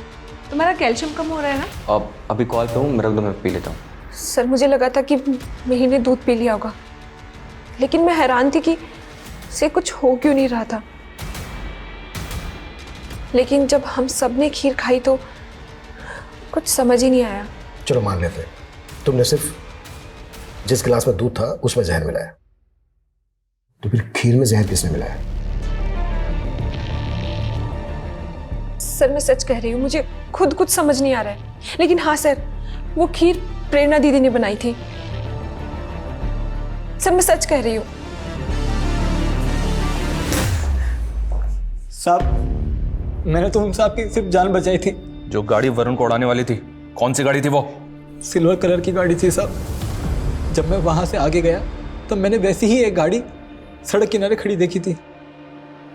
तुम्हारा कैल्शियम कम हो रहा है ना। अब अभी कॉल पे हूँ, मेरा तो मैं पी लेता हूँ। सर मुझे लगा था कि मिहिर ने दूध पी लिया होगा, लेकिन मैं हैरान थी कि से कुछ हो क्यों नहीं रहा था। लेकिन जब हम सब ने खीर खाई तो कुछ समझ ही नहीं आया। चलो मान लेते हैं, तुमने सिर्फ जिस गिलास में दूध था उसमें जहर मिलाया, तो फिर खीर में जहर किसने मिलाया? सर मैं सच कह रही हूँ, मुझे खुद कुछ समझ नहीं आ रहा है। लेकिन हाँ सर, वो खीर प्रेरणा दीदी ने बनाई थी। सर मैं सच कह रही हूँ। साहब, मैंने तो उनसे आपकी सिर्फ जान बचाई थी। जो गाड़ी वरुण को उड़ाने वाली थी, कौन सी गाड़ी थी वो? सिल्वर कलर की गाड़ी थी साहब। जब मैं वहां से आगे गया तो मैंने वैसी ही एक गाड़ी सड़क किनारे खड़ी देखी थी।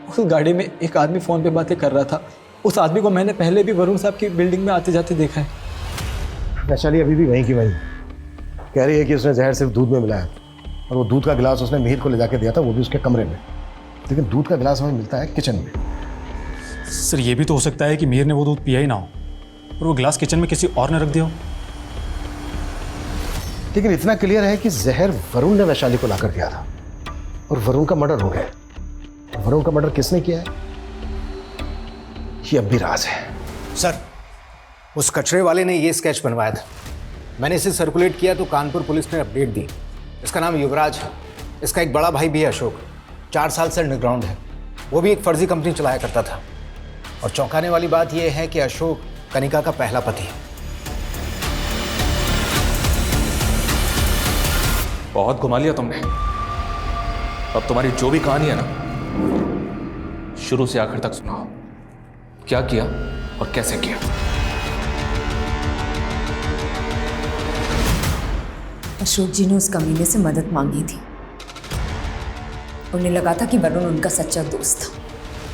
उस गाड़ी में एक आदमी फोन पे बातें कर रहा था। उस आदमी को मैंने पहले भी वरुण साहब की बिल्डिंग में आते जाते देखा है। वैशाली अभी भी वहीं की वहीं कह रही है कि उसने जहर सिर्फ दूध में मिलाया, और वो दूध का गिलास उसने मिहिर को ले जाके दिया था, वो भी उसके कमरे में। लेकिन दूध का गिलास हमें मिलता है किचन में। सर ये भी तो हो सकता है कि मिहिर ने वो दूध पिया ही ना हो और वो गिलास किचन में किसी और ने रख दिया हो। लेकिन इतना क्लियर है कि जहर वरुण ने वैशाली को लाकर दिया था और वरुण का मर्डर हो गया। वरुण का मर्डर किसने किया है, ये अब भी राज है। सर, उस कचरे वाले ने ये स्केच बनवाया था। मैंने इसे सर्कुलेट किया तो कानपुर पुलिस ने अपडेट दी। इसका नाम युवराज है। इसका एक बड़ा भाई भी है अशोक, 4 साल से अंडरग्राउंड है। वो भी एक फर्जी कंपनी चलाया करता था। और चौंकाने वाली बात यह है कि अशोक कनिका का पहला पति है। बहुत घुमा लिया तुमने। अब तुम्हारी जो भी कहानी है ना, शुरू से आखिर तक सुनाओ। क्या किया और कैसे किया? अशोक जी ने उस कमीने से मदद मांगी थी। उन्हें लगा था कि वरुण उनका सच्चा दोस्त था।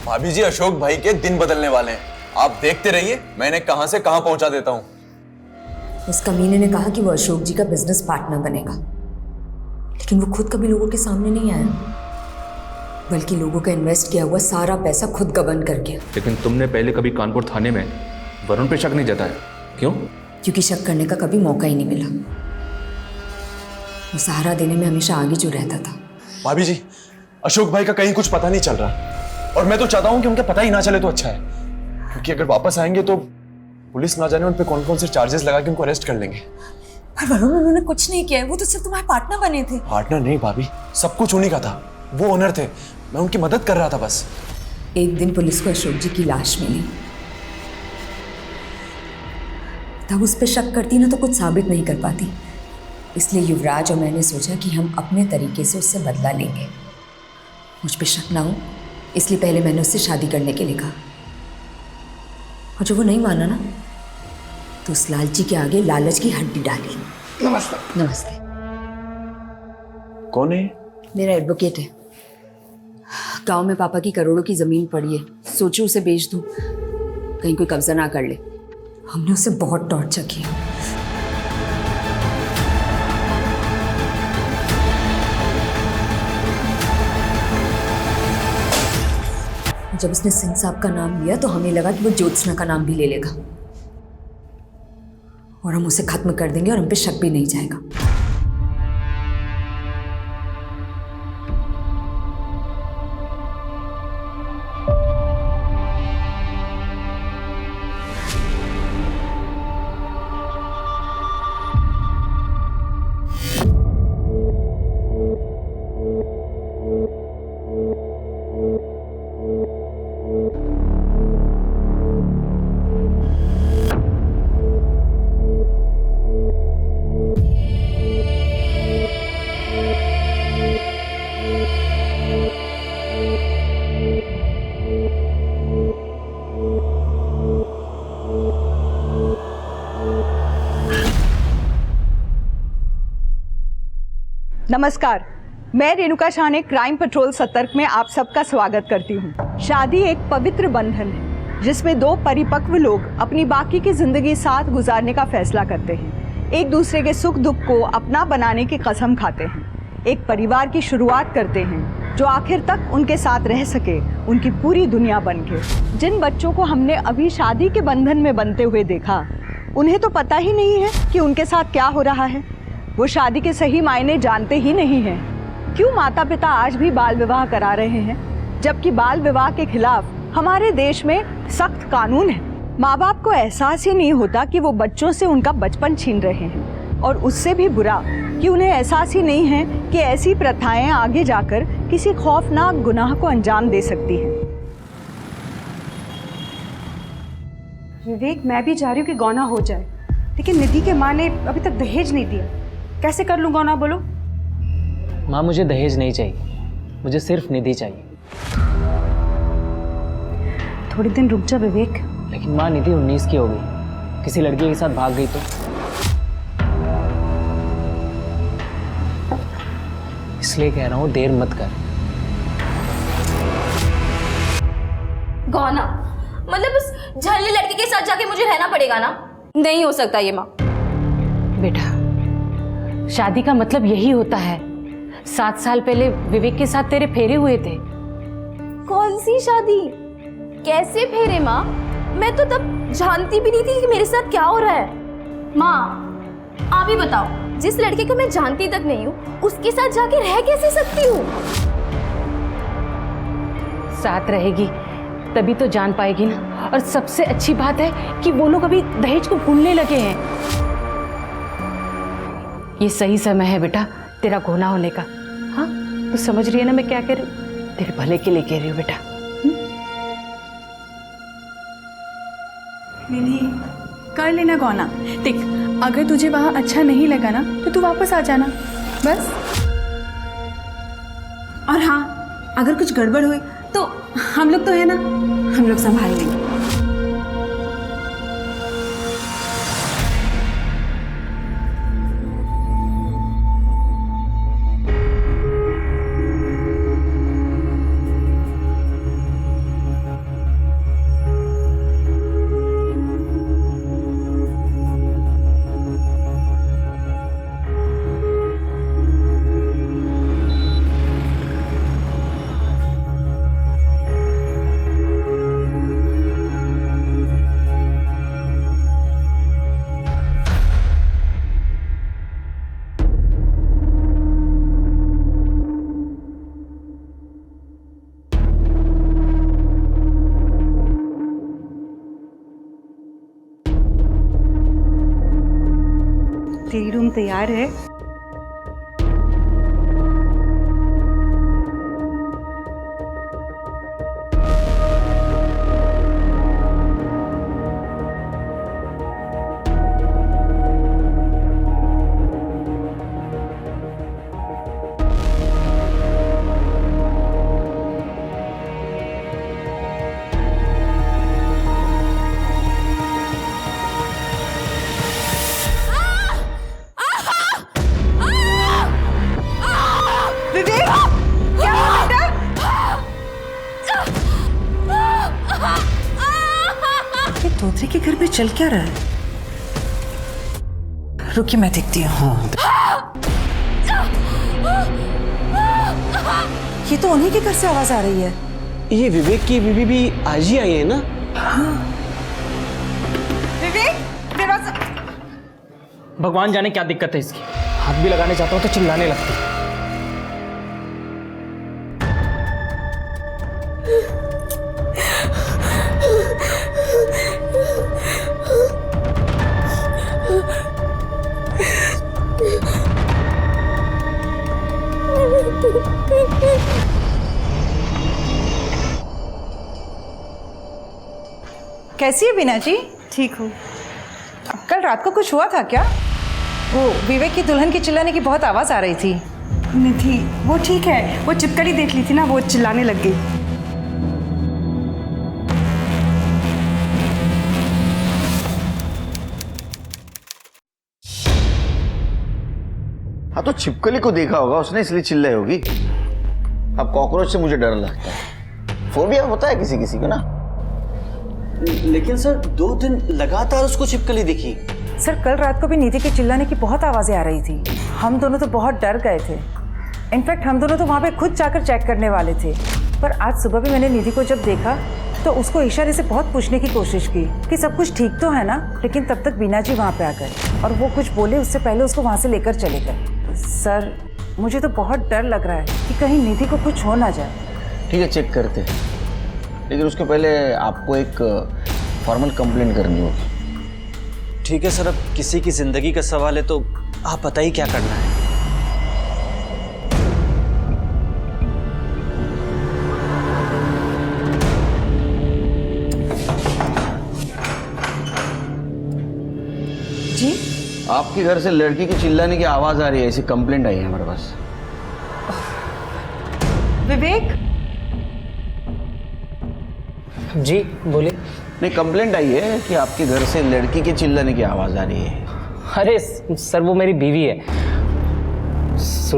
भाभी जी, अशोक भाई के दिन बदलने वाले हैं। आप देखते रहिए, मैं इन्हें कहां से कहां पहुंचा देता हूं। उस कमीने ने कहा कि वो अशोक जी का बिजनेस पार्टनर बनेगा, लेकिन वो खुद कभी लोगों के सामने नहीं आया, बल्कि लोगों का इन्वेस्ट किया हुआ सारा पैसा खुद गबन कर गया। लेकिन तुमने पहले कभी कानपुर थाने में वरुण पे शक नहीं जताया, क्यों? क्योंकि शक करने का कभी मौका ही नहीं मिला। वो सहारा देने में हमेशा आगे जो रहता था। भाभी जी, अशोक भाई का कहीं कुछ पता नहीं चल रहा, और मैं तो चाहता हूं कि उनका पता ही ना चले तो अच्छा है, क्योंकि अगर वापस आएंगे तो पुलिस ना जाने उन पे कौन कौन से चार्जेस लगा के उनको अरेस्ट कर लेंगे। पर वरुण, उन्होंने कुछ नहीं किया है, वो तो सिर्फ तुम्हारे पार्टनर बने थे। पार्टनर नहीं भाभी, सब कुछ उन्हीं का था। वो ओनर थे, मैं उनकी मदद कर रहा था बस। एक दिन पुलिस को अशोक जी की लाश मिली। तब उस पर शक करती ना तो कुछ साबित नहीं कर पाती। इसलिए युवराज और मैंने सोचा कि हम अपने तरीके से उससे बदला लेंगे। मुझ पे शक ना हो, इसलिए पहले मैंने उससे शादी करने के लिए कहा। और जब वो नहीं माना ना, तो उस लालची के आगे लालच की हड्डी डाली। नमस्ते। नमस्ते। कौन है? मेरा एडवोकेट है। गांव में पापा की करोड़ों की जमीन पड़ी है, सोचो उसे बेच दूं, कहीं कोई कब्जा ना कर ले। हमने उसे बहुत टॉर्चर किया। जब उसने सिंह साहब का नाम लिया तो हमें लगा कि वो ज्योत्सना का नाम भी ले लेगा और हम उसे खत्म कर देंगे और हम पे शक भी नहीं जाएगा। नमस्कार, मैं रेणुका शाहने क्राइम पेट्रोल सतर्क में आप सबका स्वागत करती हूँ। शादी एक पवित्र बंधन है जिसमें दो परिपक्व लोग अपनी बाकी की जिंदगी साथ गुजारने का फैसला करते हैं, एक दूसरे के सुख दुख को अपना बनाने की कसम खाते हैं, एक परिवार की शुरुआत करते हैं जो आखिर तक उनके साथ रह सके, उनकी पूरी दुनिया बन के। जिन बच्चों को हमने अभी शादी के बंधन में बनते हुए देखा, उन्हें तो पता ही नहीं है कि उनके साथ क्या हो रहा है। वो शादी के सही मायने जानते ही नहीं हैं। क्यों माता पिता आज भी बाल विवाह करा रहे हैं, जबकि बाल विवाह के खिलाफ हमारे देश में सख्त कानून है। माँ बाप को एहसास ही नहीं होता कि वो बच्चों से उनका बचपन छीन रहे हैं, और उससे भी बुरा कि उन्हें एहसास ही नहीं है कि ऐसी प्रथाएं आगे जाकर किसी खौफनाक गुनाह को अंजाम दे सकती हैं। विवेक, मैं भी चाह रही हूँ कि गौना हो जाए, लेकिन निधि के माँ ने अभी तक दहेज नहीं दिया। कैसे कर लूँ गौना, बोलो? माँ, मुझे दहेज नहीं चाहिए, मुझे सिर्फ निधि चाहिए। थोड़ी दिन रुक जा विवेक। लेकिन माँ, निधि 19 की हो गई, किसी लड़की के साथ भाग गई तो? इसलिए कह रहा हूँ देर मत कर। गौना मतलब उस झल्ली लड़की के साथ जाके मुझे रहना पड़ेगा ना? नहीं हो सकता ये माँ। बेटा, शादी का मतलब यही होता है। 7 साल पहले विवेक के साथ तेरे फेरे हुए थे। कौन सी शादी, कैसे फेरे माँ? मैं तो तब जानती भी नहीं थी कि मेरे साथ क्या हो रहा है। माँ आप ही बताओ, जिस लड़के को मैं जानती तक नहीं हूँ उसके साथ जाके रह कैसे सकती हूँ? साथ रहेगी तभी तो जान पाएगी ना। और सबसे अच्छी बात है कि वो लोग अभी दहेज को भूलने लगे हैं। ये सही समय है बेटा तेरा घोना होने का। हाँ, तो समझ रही है ना मैं क्या कह रही हूँ? तेरे भले के लिए कह रही हूँ बेटा। निधि, कर लेना गौना। देख, अगर तुझे वहाँ अच्छा नहीं लगा ना तो तू वापस आ जाना, बस। और हाँ, अगर कुछ गड़बड़ हुई तो हम लोग तो है ना, हम लोग संभाल लेंगे। तेरी रूम तैयार है। तोतरे के घर पे चल क्या रहा है? रुकिए, मैं देखती हूँ। ये तो उन्हीं के घर से आवाज आ रही है। ये विवेक की बीवी भी आज ही आई है ना? हाँ। विवेक, दरवाजा। भगवान जाने क्या दिक्कत है इसकी। हाथ भी लगाने जाता हूँ तो चिल्लाने लगती है। कैसी है बीना जी? ठीक हूँ। कल रात को कुछ हुआ था क्या? वो विवेक की दुल्हन की चिल्लाने की बहुत आवाज आ रही थी। निधि, वो ठीक है, वो चिपकली देख ली थी ना, वो चिल्लाने लग गई। हाँ तो छिपकली को देखा होगा उसने, इसलिए चिल्लाई होगी। अब कॉकरोच से मुझे डर लगता है, फोबिया होता है किसी किसी को ना। लेकिन सर 2 दिन लगातार उसको छिपकली दिखी। सर कल रात को भी निधि के चिल्लाने की बहुत आवाज़ें आ रही थी। हम दोनों तो बहुत डर गए थे। इनफैक्ट हम दोनों तो वहाँ पे खुद जाकर चेक करने वाले थे, पर आज सुबह भी मैंने निधि को जब देखा तो उसको इशारे से बहुत पूछने की कोशिश की कि सब कुछ ठीक तो है ना, लेकिन तब तक बीना जी वहाँ पे आ गए और वो कुछ बोले उससे पहले उसको वहाँ से लेकर चले गए। सर मुझे तो बहुत डर लग रहा है कि कहीं निधि को कुछ हो ना जाए। ठीक है, चेक करते हैं, लेकिन उसके पहले आपको एक फॉर्मल कंप्लेंट करनी होगी। ठीक है सर, अब किसी की जिंदगी का सवाल है तो आप बताइए क्या करना है। जी आपके घर से लड़की की चिल्लाने की आवाज आ रही है, ऐसी कंप्लेंट आई है हमारे पास। विवेक जी बोलिए। नहीं, कंप्लेंट आई है कि आपके घर से लड़की के चिल्लाने की आवाज आ रही है। अरे सर वो मेरी बीवी है।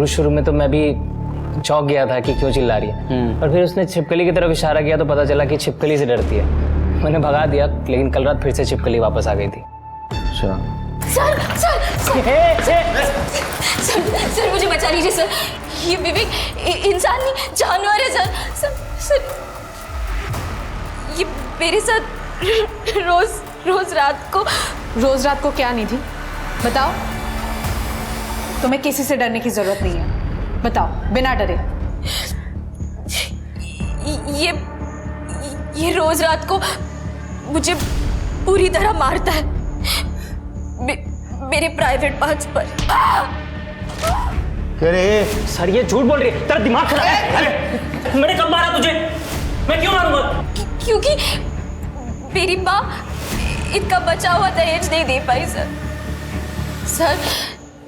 शुरू में तो मैं भी चौंक गया था कि क्यों चिल्ला रही है, और फिर उसने छिपकली की तरफ इशारा किया तो पता चला कि छिपकली से डरती है। मैंने भगा दिया, लेकिन कल रात फिर से छिपकली वापस आ गई थी। अच्छा सर सर सर सर मुझे बचा लीजिए सर, ये विवेक इंसान नहीं जानवर है सर। सर सर ये मेरे साथ रोज रात को क्या निधि बताओ? तुम्हें किसी से डरने की जरूरत नहीं है, बताओ बिना डरे। ये रोज रात को मुझे पूरी तरह मारता है मेरे प्राइवेट पार्ट्स पर। अरे सर ये झूठ बोल रही है, तेरा दिमाग खराब है। मैंने कब मारा तुझे? मैं क्यों मारूंगा? क्योंकि मेरी माँ इनका बचा हुआ दहेज नहीं दे पाई सर।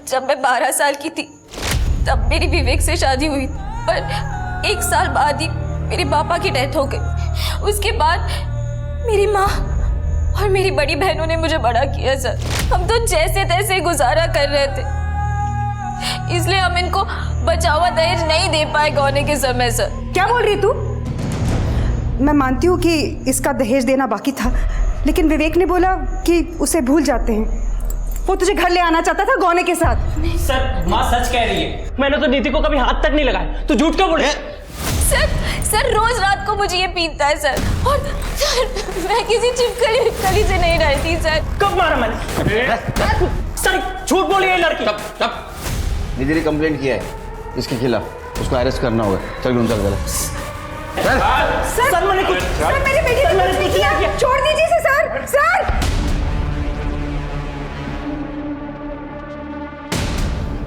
जब मैं 12 साल की थी तब मेरी विवेक से शादी हुई, पर 1 साल बाद ही मेरे पापा की डेथ हो गई। उसके बाद मेरी माँ और मेरी बड़ी बहनों ने मुझे बड़ा किया सर। हम तो जैसे तैसे गुजारा कर रहे थे, इसलिए हम इनको बचा हुआ दहेज नहीं दे पाए गौने के समय सर। क्या बोल रही तू? मैं मानती हूँ कि इसका दहेज देना बाकी था, लेकिन विवेक ने बोला कि उसे भूल जाते हैं। वो तुझे घर ले आना चाहता था गौने के साथ। सर माँ सच कह रही है, मैंने तो नीति को कभी हाथ तक नहीं लगाया। तू झूठ क्यों बोल रही है? सर रोज रात को मुझे ये पीटता है सर, और सर मैं किसी छिपकली से नहीं डरती सर। कब मारा मैंने? सर झूठ बोल रही है लड़की। निधि ने कंप्लेंट किया है इसके खिलाफ, उसको अरेस्ट करना होगा। चल गुंजा सर मैंने कुछ सर मेरी बेटी ने कुछ नहीं किया, छोड़ दीजिए इसे सर। सर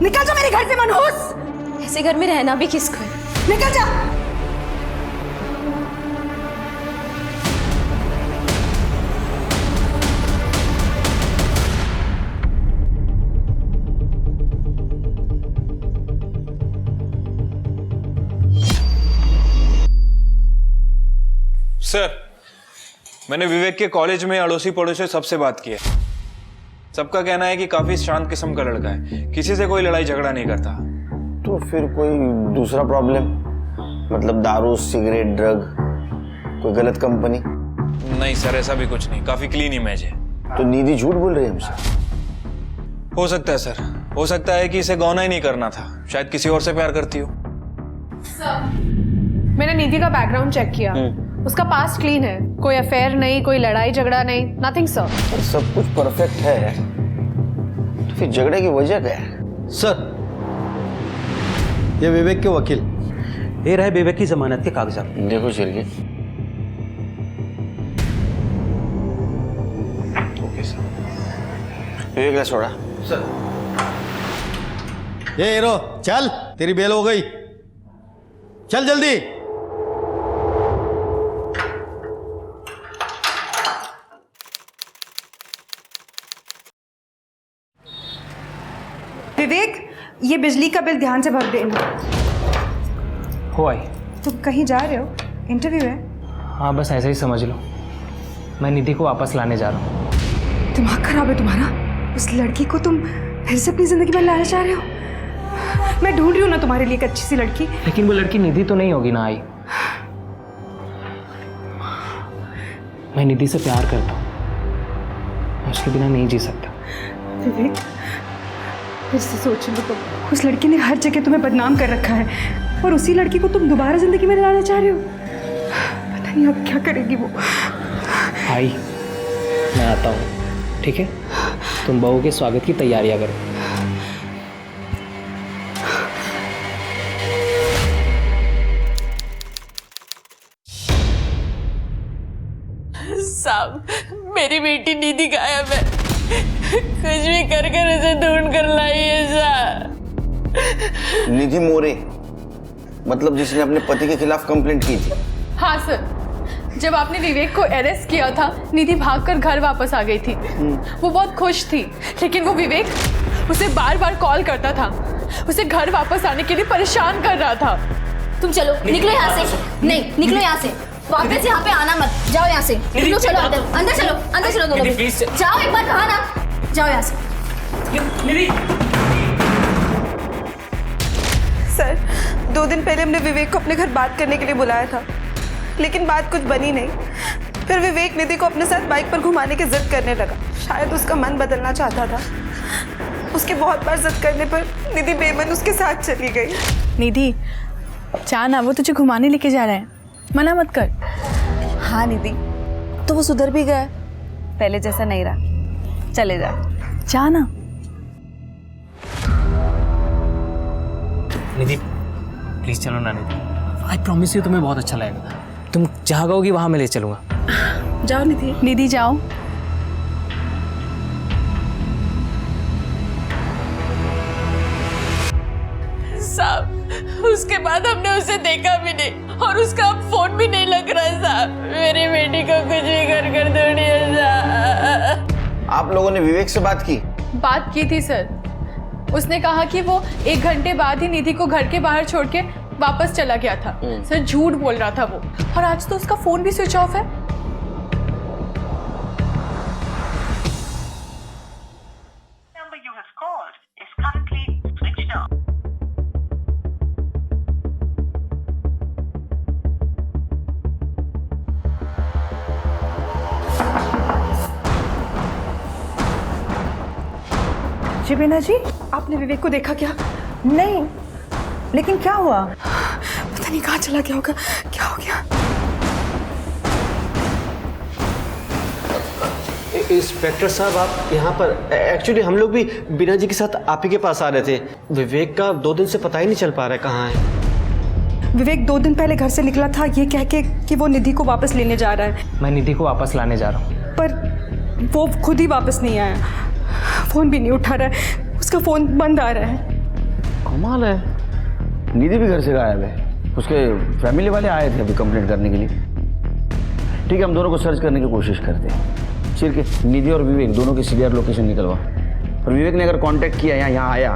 निकल जा मेरे घर से मनहूस। ऐसे घर में रहना भी किसको है? निकल जा। सर मैंने विवेक के कॉलेज में अड़ोसी पड़ोसी सबसे बात की है। सबका कहना है कि काफी शांत किस्म का लड़का है, किसी से कोई लड़ाई झगड़ा नहीं करता। तो फिर कोई दूसरा प्रॉब्लम, मतलब दारू सिगरेट ड्रग, कोई गलत कंपनी? नहीं सर ऐसा भी कुछ नहीं, काफी क्लीन इमेज है। तो निधि झूठ बोल रही है हमसे? हो सकता है सर, हो सकता है कि इसे गौना ही नहीं करना था, शायद किसी और से प्यार करती हो। मैंने निधि का बैकग्राउंड चेक किया, उसका पास्ट क्लीन है, कोई अफेयर नहीं, कोई लड़ाई झगड़ा नहीं, नथिंग सर। सब कुछ परफेक्ट है, तो फिर झगड़े की वजह क्या है? सर ये विवेक के वकील, ये रहे विवेक की जमानत के कागजात। देखो शिरके। Okay sir. विवेक छोड़ा सर। ये हीरो चल, तेरी बेल हो गई, चल जल्दी। विवेक ये बिजली का बिल ध्यान से भर देना। हो आई। तुम कहीं जा रहे हो? इंटरव्यू है? हाँ बस ऐसे ही समझ लो, मैं निधि को वापस लाने जा रहा हूँ। दिमाग खराब है तुम्हारा? उस लड़की को तुम फिर से अपनी जिंदगी में लाना चाह रहे हो? मैं ढूंढ रही हूँ ना तुम्हारे लिए एक अच्छी सी लड़की। लेकिन वो लड़की निधि तो नहीं होगी ना आई। मैं निधि से प्यार करता हूँ, मैं उसके बिना नहीं जी सकता। विवेक, फिर से सोच लो तुम, उस लड़की ने हर जगह तुम्हें बदनाम कर रखा है और उसी लड़की को तुम दोबारा जिंदगी में लाना चाह रहे हो। पता नहीं अब क्या करेगी वो। आई, मैं आता हूँ, ठीक है? तुम बहू के स्वागत की तैयारियां करो। साहब, मेरी बेटी निधि गायब है। कुछ भी कर कर उसे ढूंढ कर लाइए साहब। निधि मोरे, मतलब जिसने अपने पति के खिलाफ कंप्लेंट की थी? हाँ सर, जब आपने विवेक को अरेस्ट किया था, निधि भागकर घर वापस आ गई थी। वो बहुत खुश थी, लेकिन वो विवेक उसे बार बार कॉल करता था, उसे घर वापस आने के लिए परेशान कर रहा था। तुम चलो, निकलो यहाँ से। नहीं, निकलो यहाँ से, वापस यहाँ पे आना मत। जाओ यहाँ से, निकलो, चलो अंदर, अंदर चलो, अंदर चलो दोनों। जाओ, एक बार कहा ना, जाओ यहाँ से। सर, 2 दिन पहले हमने विवेक को अपने घर बात करने के लिए बुलाया था, लेकिन बात कुछ बनी नहीं। फिर विवेक निधि को अपने साथ बाइक पर घुमाने की जिद करने लगा। शायद उसका मन बदलना चाहता था। उसके बहुत बार जिद करने पर निधि बेमन उसके साथ चली गई। निधि, चाहना वो तुझे घुमाने लेके जा रहा है, मना मत कर। हाँ निधि, तो वो सुधर भी गया, पहले जैसा नहीं रहा। चले जा, जाना। निधि, प्लीज चलो ना निधि। आई प्रॉमिस यू, तुम्हें बहुत अच्छा लगेगा। तुम जहाँ कहोगी वहाँ मैं ले चलूँगा। जाओ निधि। निधि जाओ। साहब, उसके बाद हमने उसे देखा भी नहीं और उसका अब फोन भी नहीं लग रहा है साहब। मेरी बेटी को कुछ भी कर ढूंढिए साहब। आप लोगों ने विवेक से बात की? बात की थी सर, उसने कहा कि वो 1 घंटे बाद ही निधि को घर के बाहर छोड़ के वापस चला गया था। सर, झूठ बोल रहा था वो, और आज तो उसका फोन भी स्विच ऑफ है। जी बीना जी, आपने विवेक को देखा क्या? नहीं, लेकिन क्या हुआ? पता नहीं कहाँ चला गया होगा। क्या हो गया? इंस्पेक्टर साहब, आप यहाँ पर? एक्चुअली हम लोग भी बीना जी के साथ आप ही के पास आ रहे थे। विवेक का 2 दिन से पता ही नहीं चल पा रहा है कहाँ है। विवेक 2 दिन पहले घर से निकला था ये कह के कि वो निधि को वापस लेने जा रहा है। मैं निधि को वापस लाने जा रहा हूँ, पर वो खुद ही वापस नहीं आया। फोन भी नहीं उठा रहा है, उसका फोन बंद आ रहा है। कमाल है, निधि भी घर से गायब है। उसके फैमिली वाले आए थे अभी कंप्लेंट करने के लिए। ठीक है, हम दोनों को सर्च करने की कोशिश करते हैं। चिर के निधि और विवेक दोनों की सीरियर लोकेशन निकलवा, और विवेक ने अगर कांटेक्ट किया या यहाँ आया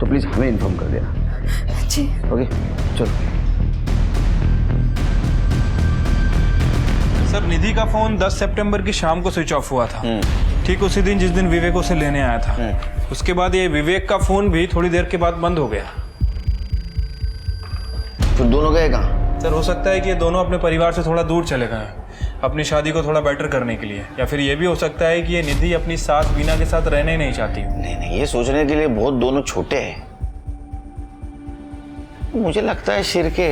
तो प्लीज़ हमें इन्फॉर्म कर देना। जी ओके, चलो। सर, निधि का फोन 10 सितंबर की शाम को स्विच ऑफ हुआ था, ठीक उसी दिन जिस दिन विवेक उसे लेने आया था। उसके बाद ये विवेक का फोन भी थोड़ी देर के बाद बंद हो गया। फिर दोनों गए कहाँ? सर, हो सकता है कि ये दोनों अपने परिवार से थोड़ा दूर चले गए अपनी शादी को थोड़ा बेटर करने के लिए, या फिर ये भी हो सकता है कि ये निधि अपनी सास बीना के साथ रहना ही नहीं चाहती। नहीं, ये सोचने के लिए बहुत दोनों छोटे हैं। मुझे लगता है शिरके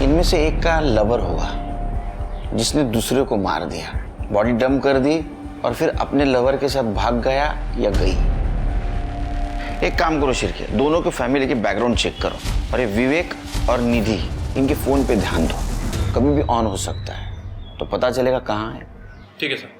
इनमें से एक का लवर होगा जिसने दूसरे को मार दिया, बॉडी डंप कर दी और फिर अपने लवर के साथ भाग गया या गई। एक काम करो शिरके, दोनों के फैमिली के बैकग्राउंड चेक करो, और ये विवेक और निधि इनके फोन पे ध्यान दो, कभी भी ऑन हो सकता है, तो पता चलेगा कहाँ है। ठीक है सर।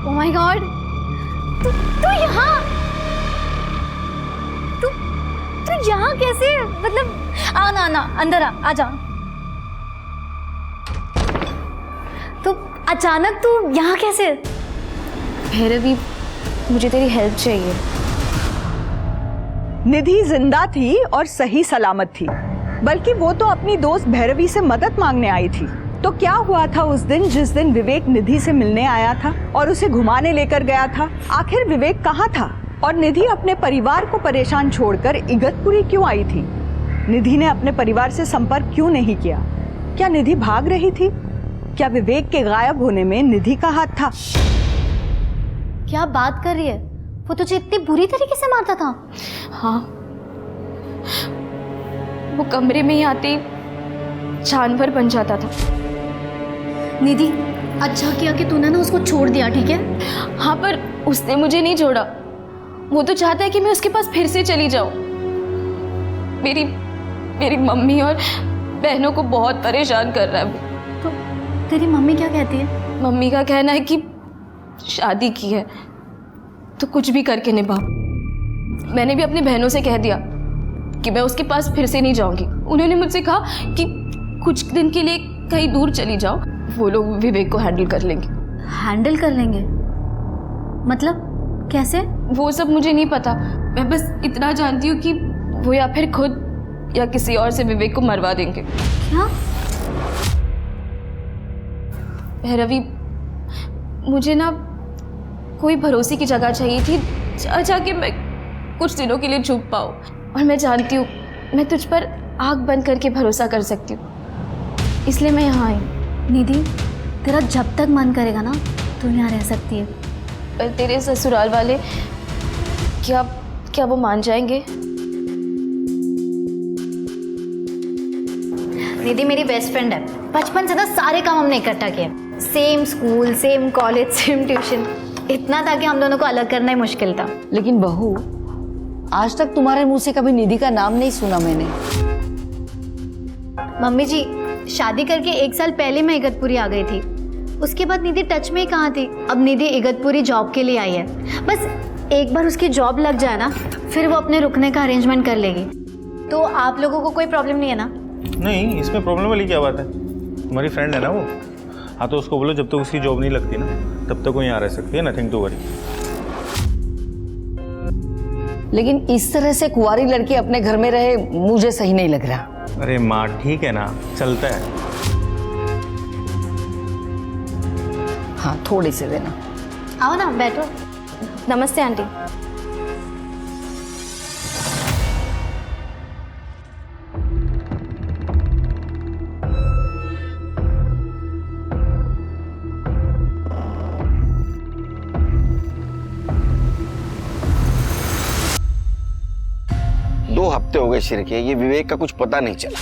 Oh my God, तू यहाँ, यहाँ कैसे? मतलब आना आना अंदर आ जा। तो अचानक तू यहाँ कैसे? भैरवी, मुझे तेरी हेल्प चाहिए। निधि जिंदा थी और सही सलामत थी, बल्कि वो तो अपनी दोस्त भैरवी से मदद मांगने आई थी। तो क्या हुआ था उस दिन जिस दिन विवेक निधि से मिलने आया था और उसे घुमाने लेकर गया था? आखिर विवेक कहाँ था और निधि अपने परिवार को परेशान छोड़कर इगतपुरी क्यों आई थी? निधि ने अपने परिवार से संपर्क क्यों नहीं किया? क्या निधि भाग रही थी? क्या विवेक के गायब होने में निधि का हाथ था? क्या बात कर रही है? वो तुझे इतनी बुरी तरीके से मारता था? हाँ, वो कमरे में ही आते जानवर बन जाता था। निधि, अच्छा किया कि तूने ना उसको छोड़ दिया, ठीक है? हाँ, पर उसने मुझे नहीं छोड़ा। वो तो चाहता है कि मैं उसके पास फिर से चली जाऊं। मेरी मम्मी और बहनों को बहुत परेशान कर रहा है वो। तो तेरी मम्मी क्या कहती है? मम्मी का कहना है कि शादी की है तो कुछ भी करके निभा। मैंने भी अपनी बहनों से कह दिया कि मैं उसके पास फिर से नहीं जाऊंगी। उन्होंने मुझसे कहा कि कुछ दिन के लिए कहीं दूर चली जाओ, वो लोग विवेक को हैंडल कर लेंगे। हैंडल कर लेंगे? मतलब कैसे? वो सब मुझे नहीं पता। मैं बस इतना जानती हूँ कि वो या फिर खुद या किसी और से विवेक को मरवा देंगे। क्या? भैरवी, मुझे ना कोई भरोसे की जगह चाहिए थी जहाँ कि मैं कुछ दिनों के लिए छुप पाऊँ। और मैं जानती हूँ मैं तुझ पर आँख बंद करके भरोसा कर सकती हूँ, इसलिए मैं यहाँ आई। निधि, तेरा जब तक मन करेगा ना तू यहाँ रह सकती है। पर तेरे ससुराल वाले क्या वो मान जाएंगे? निधि मेरी बेस्ट फ्रेंड है। बचपन से ना सारे काम हमने इकट्ठा किए। Same school, same college, same tuition. इतना था कि हम दोनों को अलग करना ही मुश्किल था। लेकिन बहू, आज तक तुम्हारे मुंह से कभी निधि का नाम नहीं सुना मैंने। मम्मी जी, शादी करके 1 साल पहले मैं इगतपुरी आ गई थी। उसके बाद निधि टच में ही कहाँ थी। अब निधि इगतपुरी जॉब के लिए आई है। बस एक बार उसकी जॉब लग जाए ना, फिर वो अपने रुकने का अरेंजमेंट कर लेगी। तो आप लोगों को कोई प्रॉब्लम नहीं है ना? नहीं, इसमें प्रॉब्लम वाली क्या बात है? हमारी फ्रेंड है ना वो। हाँ, तो उसको बोलो जब तक उसकी जॉब नहीं लगती ना तब तक वो यहाँ रह सकती है। Nothing to worry. लेकिन इस तरह से कुंवारी लड़की अपने घर में रहे मुझे सही नहीं लग रहा। अरे माँ, ठीक है ना, चलता है। हाँ, थोड़ी से देना। आओ ना, बैठो। नमस्ते आंटी। दो हफ्ते हो गए शिरके, ये विवेक का कुछ पता नहीं चला।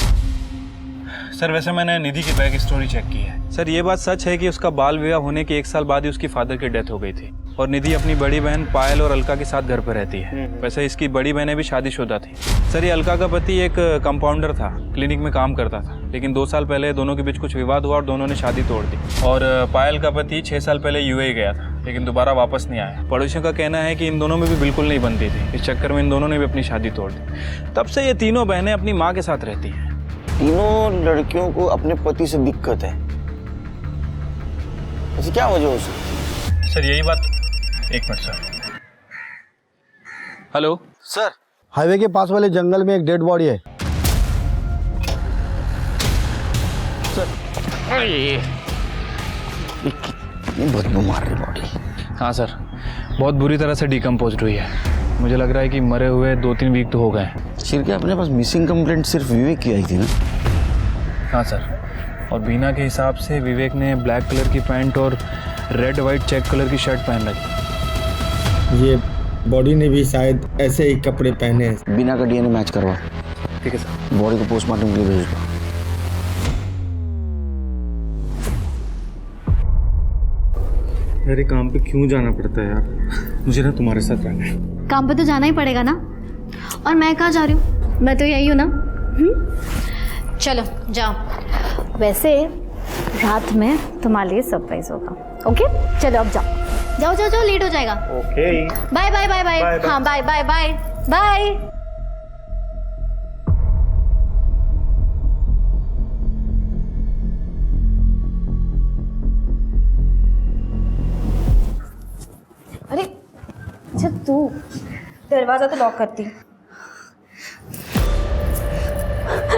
सर, वैसे मैंने निधि की बैक स्टोरी चेक की है। सर, ये बात सच है कि उसका बाल विवाह होने के 1 साल बाद ही उसकी फादर की डेथ हो गई थी और निधि अपनी बड़ी बहन पायल और अलका के साथ घर पर रहती है। वैसे इसकी बड़ी बहनें भी शादीशुदा थी। सर, ये अलका का पति एक कंपाउंडर था, क्लिनिक में काम करता था, लेकिन 2 साल पहले दोनों के बीच कुछ विवाद हुआ और दोनों ने शादी तोड़ दी। और पायल का पति 6 साल पहले यूएई गया था, लेकिन दोबारा वापस नहीं आया। पड़ोसियों का कहना है कि इन दोनों में भी बिल्कुल नहीं बनती थी। इस चक्कर में इन दोनों ने भी अपनी शादी तोड़ दी। तब से ये तीनों बहनें अपनी माँ के साथ रहती हैं। तीनों लड़कियों को अपने पति से दिक्कत है। ऐसी क्या वजह हो सकती है? सर, यही बात। एक minute sir. Hello sir, highway के पास वाले जंगल में एक डेड बॉडी है। सर, कितनी बदबू मार रही बॉडी। हाँ सर, बहुत बुरी तरह से डिकम्पोज हुई है। मुझे लग रहा है कि मरे हुए 2-3 वीक तो हो गए। शिरके, अपने पास मिसिंग कंप्लेंट सिर्फ विवेक की आई थी ना? हाँ सर, और बीना के हिसाब से विवेक ने ब्लैक कलर की पैंट और रेड वाइट चेक कलर की शर्ट पहन रखी। ये बॉडी ने भी शायद ऐसे ही कपड़े पहने हैं। बीना का डीएनए मैच करवा। ठीक है सर। बॉडी को पोस्टमार्टम के लिए भेज दो। मेरे काम पे क्यों जाना पड़ता है यार? मुझे ना तुम्हारे साथ रहना है। काम पे तो जाना ही पड़ेगा ना। और मैं कहाँ जा रही हूँ? मैं तो यही हूँ ना। चलो जाओ। वैसे रात में तुम्हारे लिए सरप्राइज होगा। ओके, चलो अब जाओ जाओ जाओ जाओ, लेट हो जाएगा। Okay, bye bye bye bye. हाँ, बाय बाय बाय बाय। दरवाजा तो लॉक करती।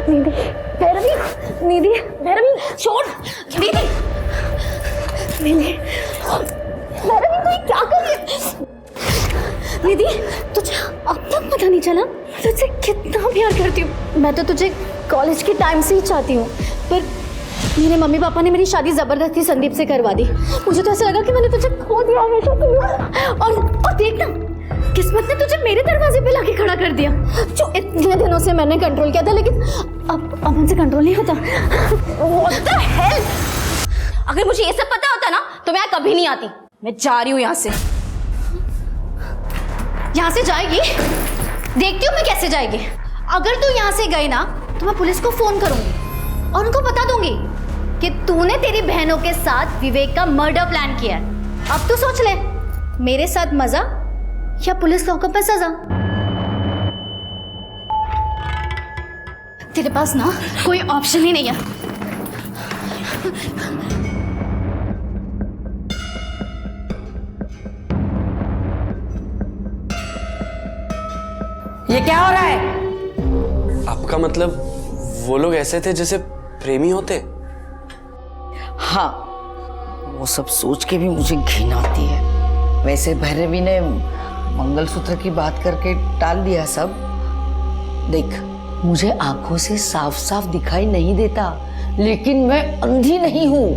निधि, भैरवी, निधि, भैरवी, छोड़, निधि, निधि, भैरवी तू क्या कर रही है? निधि, तुझे अब तक पता नहीं चला तुझसे कितना प्यार करती हूँ। मैं तो तुझे कॉलेज के टाइम से ही चाहती हूँ, पर मेरे मम्मी पापा ने मेरी शादी जबरदस्ती संदीप से करवा दी। मुझे तो ऐसा लगा कि मैंने तुझे खो दिया हमेशा के लिए। और देख ना, किस्मत ने तुझे मेरे दरवाजे पे लाके खड़ा कर दिया, जो इतने दिनों से मैंने कंट्रोल किया था, लेकिन अब मुझसे कंट्रोल नहीं होता। What the hell? अगर मुझे ये सब पता होता ना तो मैं कभी नहीं आती। मैं जा रही हूँ यहाँ से। यहाँ से जाएगी? देखती हूँ मैं कैसे जाएगी। अगर तू यहाँ से गई ना तो मैं पुलिस को फोन करूंगी और उनको बता दूंगी कि तूने तेरी बहनों के साथ विवेक का मर्डर प्लान किया है। अब तू सोच ले, मेरे साथ मजा या पुलिस लॉकअप में सजा। तेरे पास ना कोई ऑप्शन ही नहीं है। ये क्या हो रहा है? आपका मतलब वो लोग ऐसे थे जैसे प्रेमी होते? हाँ, वो सब सोच के भी मुझे घिन आती है। वैसे भैरवी ने मंगलसूत्र की बात करके टाल दिया सब। देख, मुझे आंखों से साफ साफ दिखाई नहीं देता, लेकिन मैं अंधी नहीं हूँ।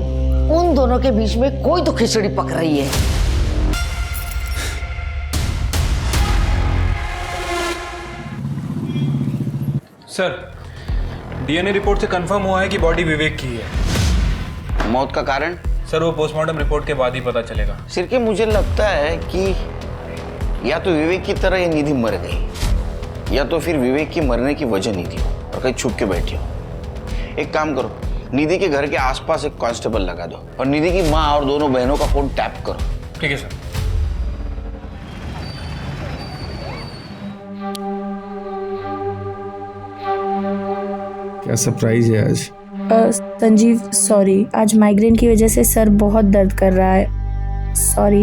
उन दोनों के बीच में कोई तो खिचड़ी पक रही है। सर, डीएनए रिपोर्ट से कंफर्म हुआ है कि बॉडी विवेक की है। मौत का कारण? सर, वो पोस्टमार्टम रिपोर्ट के बाद ही पता चलेगा। सिर के मुझे लगता है कि या तो विवेक की तरह ये निधि मर गई, या तो फिर विवेक की मरने की वजह निधि हो और कहीं छुप के बैठी हो। एक काम करो, निधि के घर के आसपास एक कांस्टेबल लगा दो और निधि की माँ और दोनों बहनों का फोन टैप करो। ठीक है सर। क्या सरप्राइज है आज? संजीव, सॉरी, आज माइग्रेन की वजह से सर बहुत दर्द कर रहा है। सॉरी।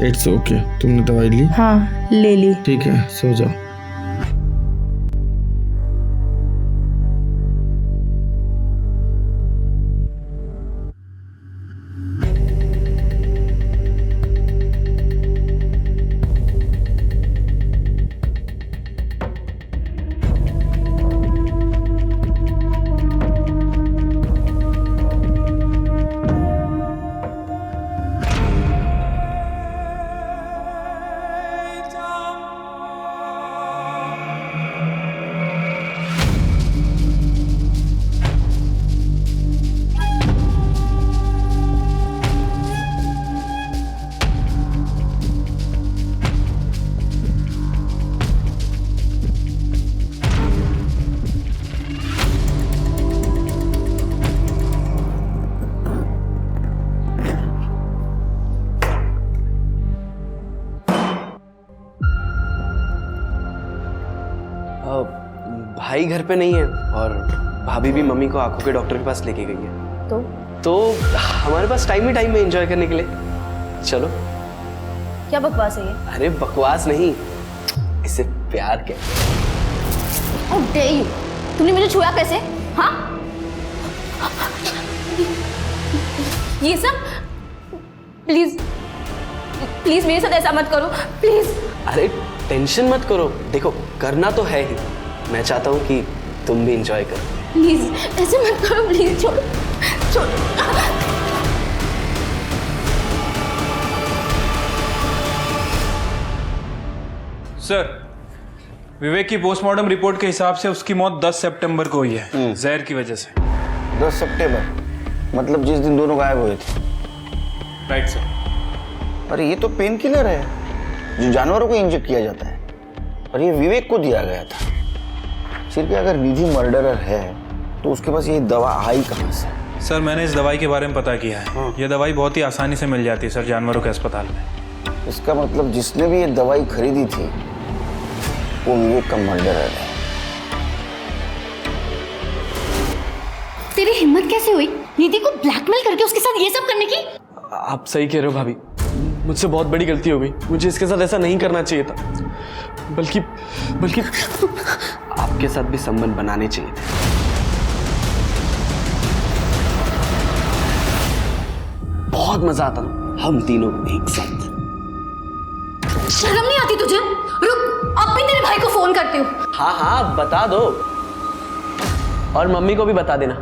It's okay. तुमने दवाई ली? हाँ, ले ली। ठीक है, सो जाओ। भाई घर पे नहीं है और भाभी भी मम्मी को आंखों के डॉक्टर के पास लेके गई है। तो हमारे पास टाइम ही टाइम है एंजॉय करने के लिए। चलो। क्या बकवास है ये? अरे बकवास नहीं, इसे प्यार कहते हैं। How dare you? तूने मुझे छुआ कैसे? हाँ? ये सब? प्लीज प्लीज मेरे साथ ऐसा मत करो, प्लीज। अरे टेंशन मत करो, देखो करना तो है ही। मैं चाहता हूँ कि तुम भी एंजॉय करो। प्लीज ऐसे मत करो, प्लीज छोड़ छोड़। सर, विवेक की पोस्टमार्टम रिपोर्ट के हिसाब से उसकी मौत 10 सितंबर को हुई है, जहर की वजह से। 10 सितंबर मतलब जिस दिन दोनों गायब हुए थे? Right sir. अरे ये तो पेन किलर है जो जानवरों को इंजेक्ट किया जाता है, और ये विवेक को दिया गया था। सिर्फ अगर निधि मर्डरर है तो उसके पास ये दवा आई कहाँ से? सर, मैंने इस दवाई के बारे में पता किया है। ये दवाई बहुत ही आसानी से मिल जाती है सर, जानवरों के अस्पताल में। इसका मतलब जिसने भी ये दवाई खरीदी थी वो विवेक का मर्डरर है। तेरी हिम्मत कैसे हुई निधि को ब्लैकमेल करके उसके साथ ये सब करने की? आप सही कह रहे हो भाभी, मुझसे बहुत बड़ी गलती हो गई। मुझे इसके साथ ऐसा नहीं करना चाहिए था, बल्कि बल्कि आपके साथ भी संबंध बनाने चाहिए थे। बहुत मजा आता ना हम तीनों एक साथ। शर्म नहीं आती तुझे? रुक, अब भी तेरे भाई को फोन करती हूँ। हाँ हाँ बता दो, और मम्मी को भी बता देना,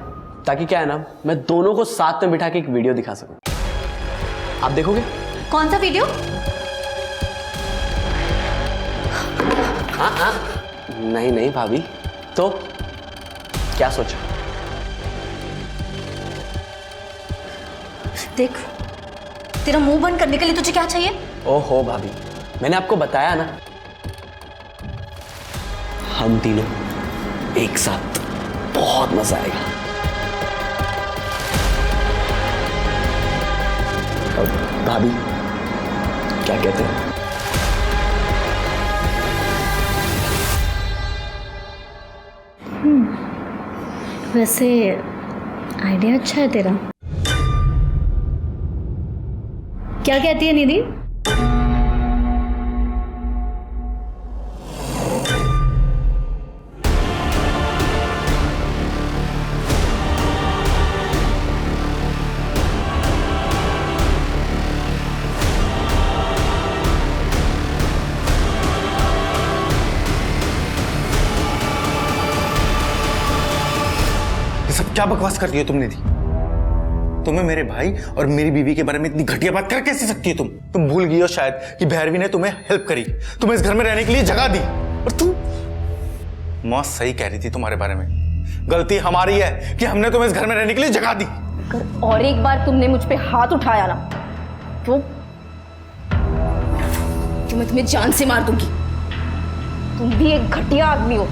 ताकि क्या है ना, मैं दोनों को साथ में बिठा के एक वीडियो दिखा सकूं। आप देखोगे? कौन सा वीडियो? हाँ हाँ, नहीं नहीं भाभी, तो क्या सोचा? देख, तेरा मुंह बंद करने के लिए तुझे क्या चाहिए? ओहो भाभी, मैंने आपको बताया ना, हम तीनों एक साथ बहुत मजा आएगा। और भाभी क्या कहते हैं? वैसे आइडिया अच्छा है तेरा। क्या कहती है निधि? क्या बकवास कर रही हो तुम निधि? तुम्हें मेरे भाई और मेरी बीवी के बारे में इतनी घटिया बात कर कैसे सकती है तुम भूल गई हो शायद कि भैरवी ने तुम्हें हेल्प करी, तुम्हें इस घर में रहने के लिए जगह दी। और तू मौत सही कह रही थी तुम्हारे बारे में। गलती हमारी है कि हमने तुम्हें इस घर में रहने के लिए जगह दी। अगर और एक बार तुमने मुझ पे हाथ उठाया ना तो मैं तुम्हें जान से मार दूंगी। तुम भी एक घटिया आदमी हो,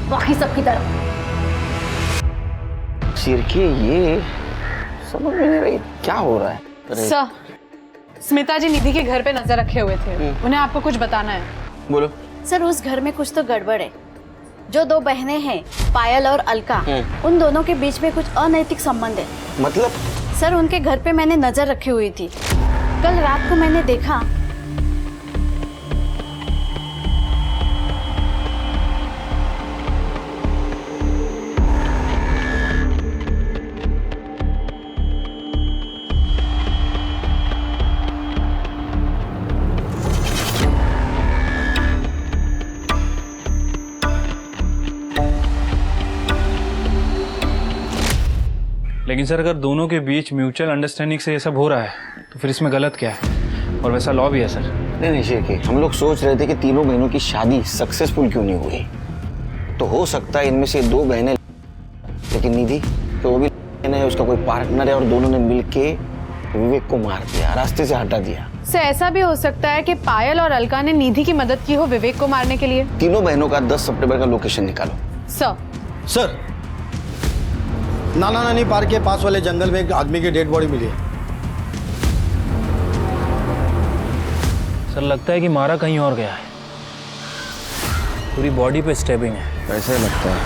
बाकी सबकी तरह। सिरके ये समझ में नहीं रही क्या हो रहा है। सर, स्मिता जी निधि के घर पे नजर रखे हुए थे, उन्हें आपको कुछ बताना है। बोलो। सर, उस घर में कुछ तो गड़बड़ है। जो दो बहनें हैं, पायल और अलका, उन दोनों के बीच में कुछ अनैतिक संबंध है। मतलब? सर, उनके घर पे मैंने नजर रखी हुई थी। कल रात को मैंने देखा लेकिन सर अगर दोनों के बीच म्यूचुअल अंडरस्टैंडिंग से ये सब हो रहा है तो फिर इसमें गलत क्या है? और वैसा लॉ भी है सर। नहीं शेखी, हम लोग सोच रहे थे कि तीनों बहनों की शादी सक्सेसफुल क्यों नहीं हुई। तो हो सकता है इनमें से दो बहनें, लेकिन निधि तो वो भी है, उसका कोई पार्टनर है और दोनों ने मिलके विवेक को मार दिया, रास्ते से हटा दिया। सर, ऐसा भी हो सकता है कि पायल और अलका ने निधि की मदद की हो विवेक को मारने के लिए। तीनों बहनों का 10 सितंबर का लोकेशन निकालो। सर, नाना नानी पार्क के पास वाले जंगल में एक आदमी की डेड बॉडी मिली है। सर लगता है कि मारा कहीं और गया है, पूरी बॉडी पे स्टेबिंग है। वैसे लगता है।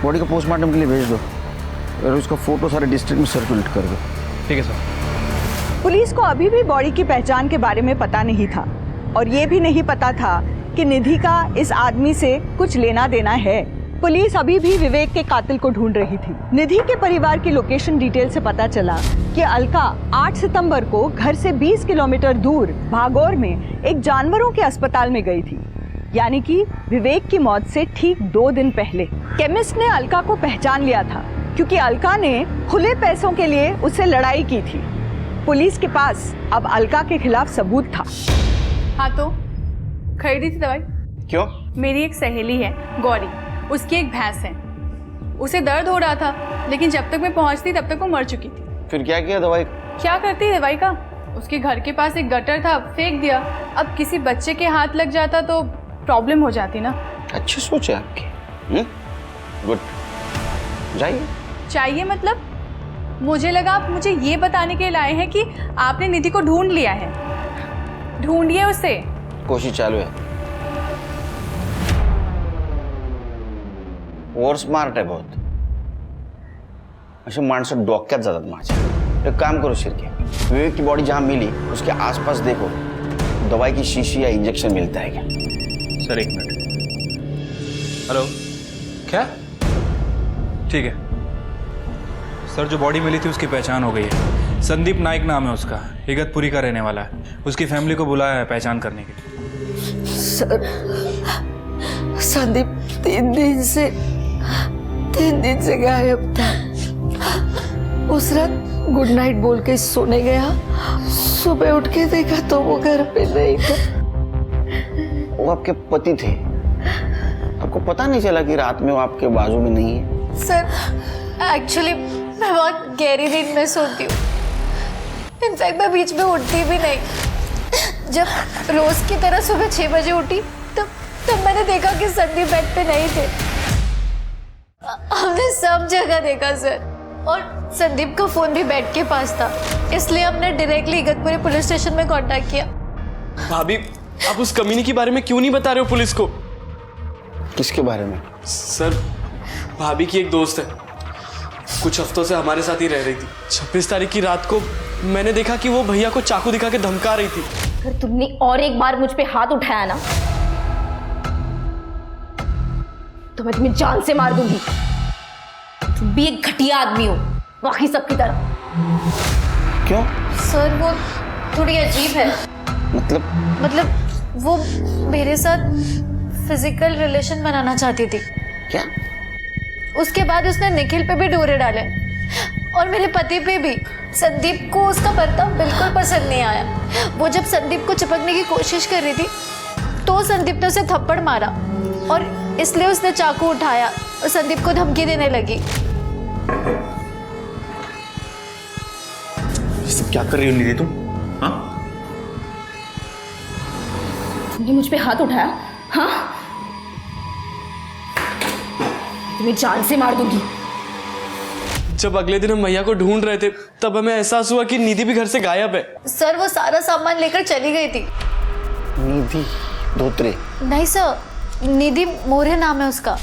बॉडी को पोस्टमार्टम के लिए भेज दो और उसका फोटो सारे डिस्ट्रिक्ट में सर्कुलेट कर दो। ठीक है सर। पुलिस को अभी भी बॉडी की पहचान के बारे में पता नहीं था और ये भी नहीं पता था कि निधि का इस आदमी से कुछ लेना देना है। पुलिस अभी भी विवेक के कातिल को ढूंढ रही थी। निधि के परिवार की लोकेशन डिटेल से पता चला कि अलका 8 सितंबर को घर से 20 किलोमीटर दूर भागौर में एक जानवरों के अस्पताल में गई थी, यानी कि विवेक की मौत से ठीक 2 दिन पहले। केमिस्ट ने अलका को पहचान लिया था क्योंकि अलका ने खुले पैसों के लिए उससे लड़ाई की थी। पुलिस के पास अब अलका के खिलाफ सबूत था। हाँ, तो खरीदी थी दवाई। क्यों? मेरी एक सहेली है गौरी, उसकी एक भैंस है, उसे दर्द हो रहा था, लेकिन जब तक मैं पहुंचती तब तक वो मर चुकी थी। फिर क्या किया दवाई? क्या करती दवाई का? उसके घर के पास एक गटर था, फेंक दिया। अब किसी बच्चे के हाथ लग जाता तो प्रॉब्लम हो जाती ना। अच्छी सोच है आपकी। गुड, जाइए। चाहिए मतलब? मुझे लगा आप मुझे ये बताने के लिए लाए हैं कि आपने निधि को ढूंढ लिया है। ढूंढिए उसे। कोशिश चालू है। और स्मार्ट आहे बहुत. अशी माणसं डोक्यात जातात माझ्या. एक काम करो शिरके, विवेक की बॉडी जहाँ मिली उसके आसपास देखो, दवाई की शीशी या इंजेक्शन मिलता है क्या? Sir 1 minute. हेलो, क्या? ठीक है सर, जो बॉडी मिली थी उसकी पहचान हो गई है। संदीप नाइक नाम है उसका, इगतपुरी का रहने वाला है। उसकी फैमिली को बुलाया है पहचान करने के लिए। सर, संदीप 3 दिन से गायब था। उस रात गुड नाइट बोल के सोने गया, सुबह उठ के देखा तो वो घर पे नहीं था। वो आपके पति थे, आपको पता नहीं चला कि रात में वो आपके बाजू में नहीं है? सर एक्चुअली मैं बहुत गहरी नींद में सोती हूँ। इनफैक्ट मैं बीच में उठती भी नहीं। जब रोज की तरह सुबह 6 बजे उठी तब मैंने देखा कि संदीप बेड पे नहीं थे। हमने सब जगह देखा सर, और संदीप का फोन भी बेड के पास था, इसलिए हमने डायरेक्टली इगतपुरी पुलिस स्टेशन में कांटेक्ट किया। भाभी, आप उस कमीने के बारे में क्यों नहीं बता रहे हो पुलिस को? किसके बारे में? सर, भाभी की एक दोस्त है, कुछ हफ्तों से हमारे साथ ही रह रही थी। 26 तारीख की रात को मैंने देखा कि वो भैया को चाकू दिखा के धमका रही थी। अगर तुमने और एक बार मुझ पे हाथ उठाया ना तो मैं तुम्हें जान से मार दूंगी। तुम भी एक घटिया आदमी हो, बाकी सबकी तरह। क्यों? सर वो थोड़ी अजीब है। मतलब वो मेरे साथ फिजिकल रिलेशन बनाना चाहती थी। क्या? उसके बाद उसने निखिल पे भी डोरे डाले और मेरे पति पे भी। संदीप को उसका बर्ताव बिल्कुल पसंद नहीं आया। वो जब संदीप को चिपकने की कोशिश कर रही थी तो संदीप ने उसे थप्पड़ मारा और इसलिए उसने चाकू उठाया और संदीप को धमकी देने लगी। ये सब क्या कर रही हो निधि तुम? हाँ? तुमने मुझ पे हाथ उठाया? हाँ? तुम्हें जान से मार दूंगी। जब अगले दिन हम भैया को ढूंढ रहे थे तब हमें एहसास हुआ कि निधि भी घर से गायब है। सर वो सारा सामान लेकर चली गई थी। निधि धोत्रे? नहीं सर, निधि मोरे नाम है उसका।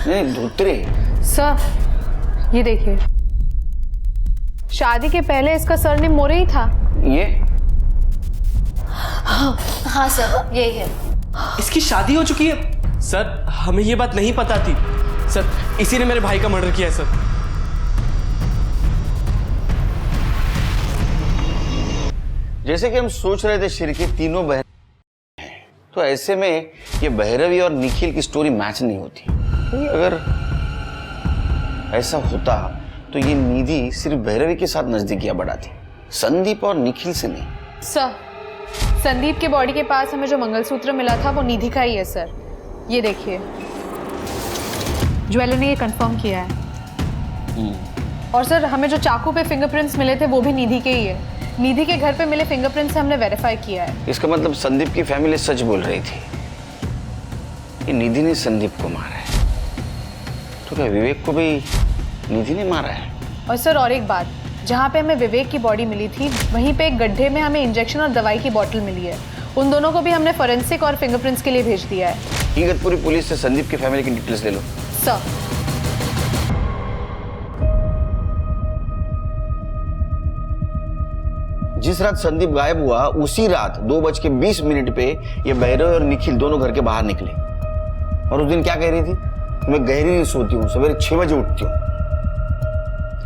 नहीं धोत्रे। सर ये देखिए, शादी के पहले इसका सरनेम मोरे ही था। ये? हाँ सर यही है। इसकी शादी हो चुकी है? सर हमें ये बात नहीं पता थी। सर इसी ने मेरे भाई का मर्डर किया है सर। जैसे कि हम सोच रहे थे शिरके तीनों बहन हैं, तो ऐसे में ये भैरवी और निखिल की स्टोरी मैच नहीं होती। क्योंकि अगर ऐसा होता तो ये निधि सिर्फ भैरवी के साथ नजदीकियां बढ़ाती, संदीप और निखिल से नहीं। सर संदीप के बॉडी के पास हमें जो मंगलसूत्र मिला था वो निधि का ही है सर। ये देखिए, ज्वेलर ने ये कंफर्म किया है। और सर हमें जो चाकू पे फिंगरप्रिंट्स मिले थे वो भी निधि के ही है। निधि के घर पे मिले फिंगरप्रिंट्स से हमने वेरीफाई किया है। इसका मतलब संदीप की फैमिली सच बोल रही थी, ये निधि ने संदीप को मारा है। तो क्या विवेक को भी निधि ने मारा है? और सर और एक बात, जहाँ पे हमें विवेक की बॉडी मिली थी वहीं पे एक गड्ढे में हमें इंजेक्शन और दवाई की बोतल मिली है। उन दोनों को भी हमने फोरेंसिक और फिंगरप्रिंट्स के लिए भेज दिया है। इगतपुरी पुलिस से संदीप की फैमिली की डिटेल्स ले लो। सर जिस रात संदीप गायब हुआ उसी रात 2:20 पे ये भैरव और निखिल दोनों घर के बाहर निकले। और उस दिन क्या कह रही थी? मैं गहरी नहीं सोती हूँ, सवेरे 6 बजे उठती हूँ।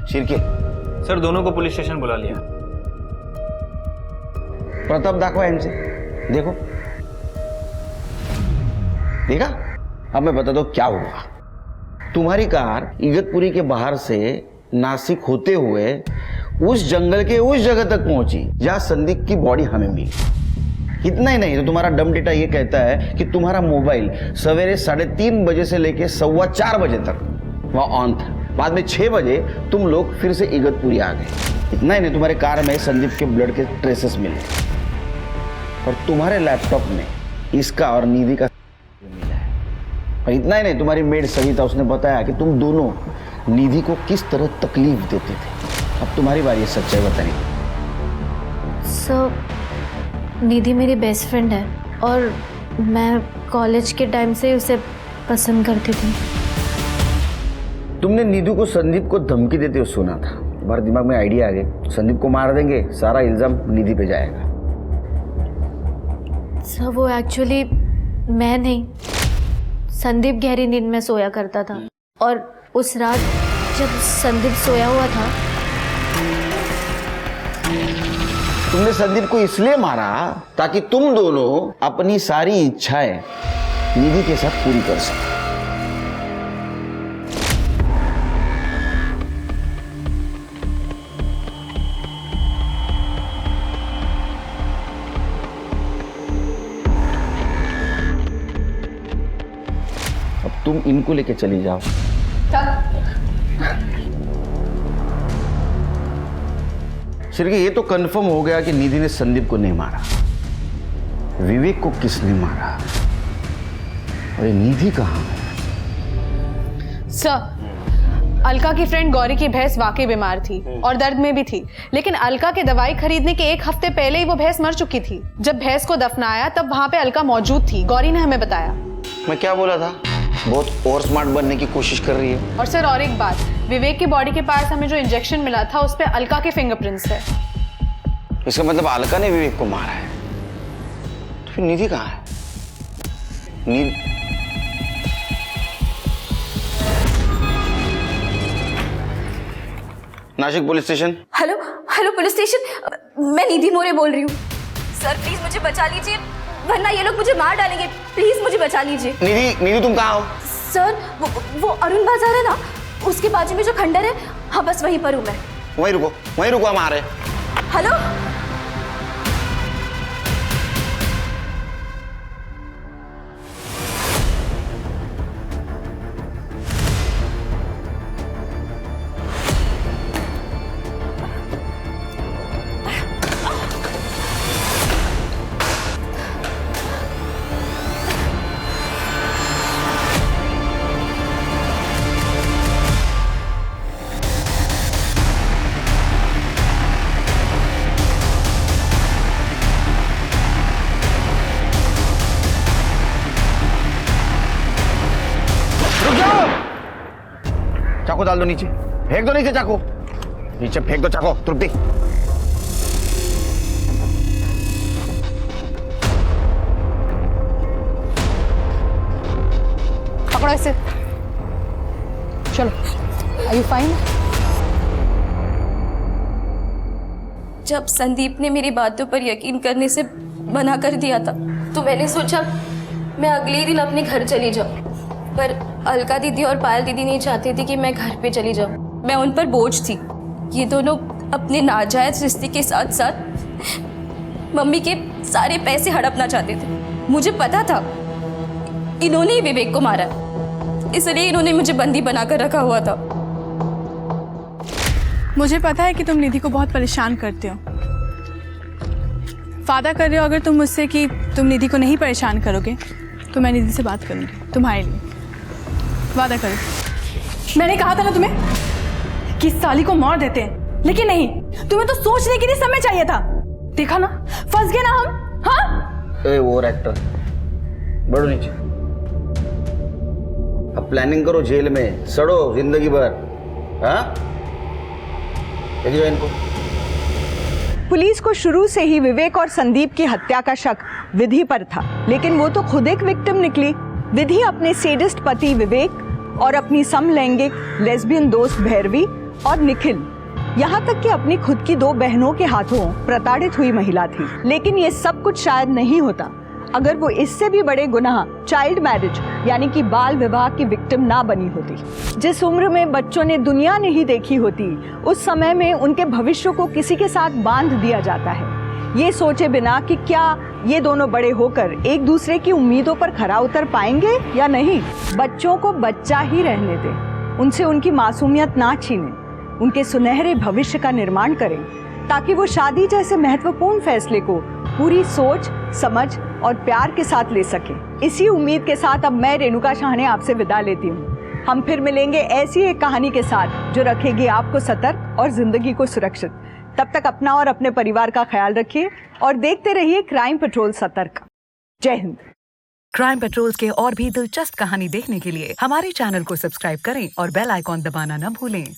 शिरके सर दोनों को पुलिस स्टेशन बुला लिया। प्रताप दाखवा इनसे, देखो देखा? अब मैं बता दो क्या हुआ। तुम्हारी कार इगतपुरी के बाहर से नासिक होते हुए उस जंगल के उस जगह तक पहुंची जहां संदीप की बॉडी हमें मिली। इतना ही नहीं तो तुम्हारा डम डेटा ये कहता है कि तुम्हारा मोबाइल सवेरे 3:30 बजे से लेके 4:15 बजे तक वहां ऑन था। बाद में 6 बजे तुम लोग फिर से इगतपुरी आ गए। इतना ही नहीं, तुम्हारे कार में संदीप के ब्लड के ट्रेसेस मिले और तुम्हारे लैपटॉप में इसका और निधि का मिला है। और इतना ही नहीं, तुम्हारी मेड सविता, उसने बताया कि तुम दोनों निधि को किस तरह तकलीफ देते थे। अब तुम्हारी बारी है सच्चाई बताने की। सर निधि मेरी बेस्ट फ्रेंड है और मैं कॉलेज के टाइम से उसे पसंद करती थी। तुमने निधि को संदीप को धमकी देते हुए सुना था, हमारे दिमाग में आइडिया आ गया, संदीप को मार देंगे, सारा इल्जाम निधि पे जाएगा। सर वो एक्चुअली मैं नहीं, संदीप गहरी नींद में सोया करता था और उस रात जब संदीप सोया हुआ था। तुमने संदीप को इसलिए मारा ताकि तुम दोनों अपनी सारी इच्छाएं निधि के साथ पूरी कर सको। अब तुम इनको लेके चली जाओ। सिर्फ ये तो कंफर्म हो गया कि निधि ने संदीप को नहीं मारा। विवेक को किसने मारा? अरे निधि कहाँ है? सर, अलका की फ्रेंड गौरी की भैंस वाकई बीमार थी और दर्द में भी थी, लेकिन अलका के दवाई खरीदने के 1 हफ्ते पहले ही वो भैंस मर चुकी थी। जब भैंस को दफनाया तब वहां पे अलका मौजूद थी, गौरी ने हमें बताया। मैं क्या बोला था? बहुत और स्मार्ट बनने की कोशिश कर रही है। और सर और एक बात, विवेक की बॉडी के पास हमें जो इंजेक्शन मिला था उस पे अलका के फिंगरप्रिंट्स है। इसका मतलब अलका ने विवेक को मारा है। तो फिर निधि कहाँ है? Nashik police station. Hello hello police station, मैं निधि मोरे बोल रही हूँ। सर प्लीज मुझे बचा लीजिए, वरना ये लोग मुझे मार डालेंगे। प्लीज मुझे बचा लीजिए। निधि तुम कहाँ हो? सर वो अरुण बाजार है ना, उसके बाजू में जो खंडर है, हाँ बस वहीं पर हूँ मैं। वहीं रुको हम आ रहे हैं। हेलो चाकू डाल दो नीचे, फेंक दो नीचे चाकू, नीचे फेंक दो चाकू। तृप्ति पकड़ो इसे, चलो। Are you fine? जब संदीप ने मेरी बातों पर यकीन करने से मना कर दिया था तो मैंने सोचा मैं अगले दिन अपने घर चली जाऊं, पर अलका दीदी और पायल दीदी नहीं चाहती थी कि मैं घर पे चली जाऊं। मैं उन पर बोझ थी। ये दोनों अपने नाजायज रिश्ते के साथ साथ मम्मी के सारे पैसे हड़पना चाहते थे। मुझे पता था इन्होंने ही विवेक को मारा, इसलिए इन्होंने मुझे बंदी बनाकर रखा हुआ था। मुझे पता है कि तुम निधि को बहुत परेशान करते हो। वादा कर रहे हो अगर तुम मुझसे कि तुम निधि को नहीं परेशान करोगे तो मैं निधि से बात करूंगी तुम्हारे लिए। वादा करो। मैंने कहा था ना तुम्हें कि साली को मार देते हैं, लेकिन नहीं, तुम्हें तो सोचने के लिए समय चाहिए था। देखा ना, फंस गए ना हम। हाँ वो एक्टर, बढ़ो नीचे। अब प्लानिंग करो जेल में सड़ो जिंदगी भर। हाँ देखिए इनको। पुलिस को शुरू से ही विवेक और संदीप की हत्या का शक विधि पर था, लेकिन वो तो खुद एक विक्टिम निकली। विधि अपने सेडिस्ट पति विवेक और अपनी समलैंगिक लेस्बियन दोस्त भैरवी और निखिल, यहाँ तक कि अपनी खुद की 2 बहनों के हाथों प्रताड़ित हुई महिला थी। लेकिन ये सब कुछ शायद नहीं होता अगर वो इससे भी बड़े गुनाह चाइल्ड मैरिज यानी कि बाल विवाह की विक्टिम ना बनी होती। जिस उम्र में बच्चों ने दुनिया नहीं देखी होती, उस समय में उनके भविष्य को किसी के साथ बांध दिया जाता है, ये सोचे बिना कि क्या ये दोनों बड़े होकर एक दूसरे की उम्मीदों पर खरा उतर पाएंगे या नहीं। बच्चों को बच्चा ही रहने दें, उनसे उनकी मासूमियत ना छीनें, उनके सुनहरे भविष्य का निर्माण करें, ताकि वो शादी जैसे महत्वपूर्ण फैसले को पूरी सोच, समझ और प्यार के साथ ले सके। इसी उम्मीद के साथ अब मैं रेणुका शाहने आपसे विदा लेती हूँ। हम फिर मिलेंगे ऐसी एक कहानी के साथ जो रखेगी आपको सतर्क और जिंदगी को सुरक्षित। तब तक अपना और अपने परिवार का ख्याल रखिए और देखते रहिए क्राइम पेट्रोल सतर्क। जय हिंद। क्राइम पेट्रोल के और भी दिलचस्प कहानी देखने के लिए हमारे चैनल को सब्सक्राइब करें और बेल आइकॉन दबाना न भूलें।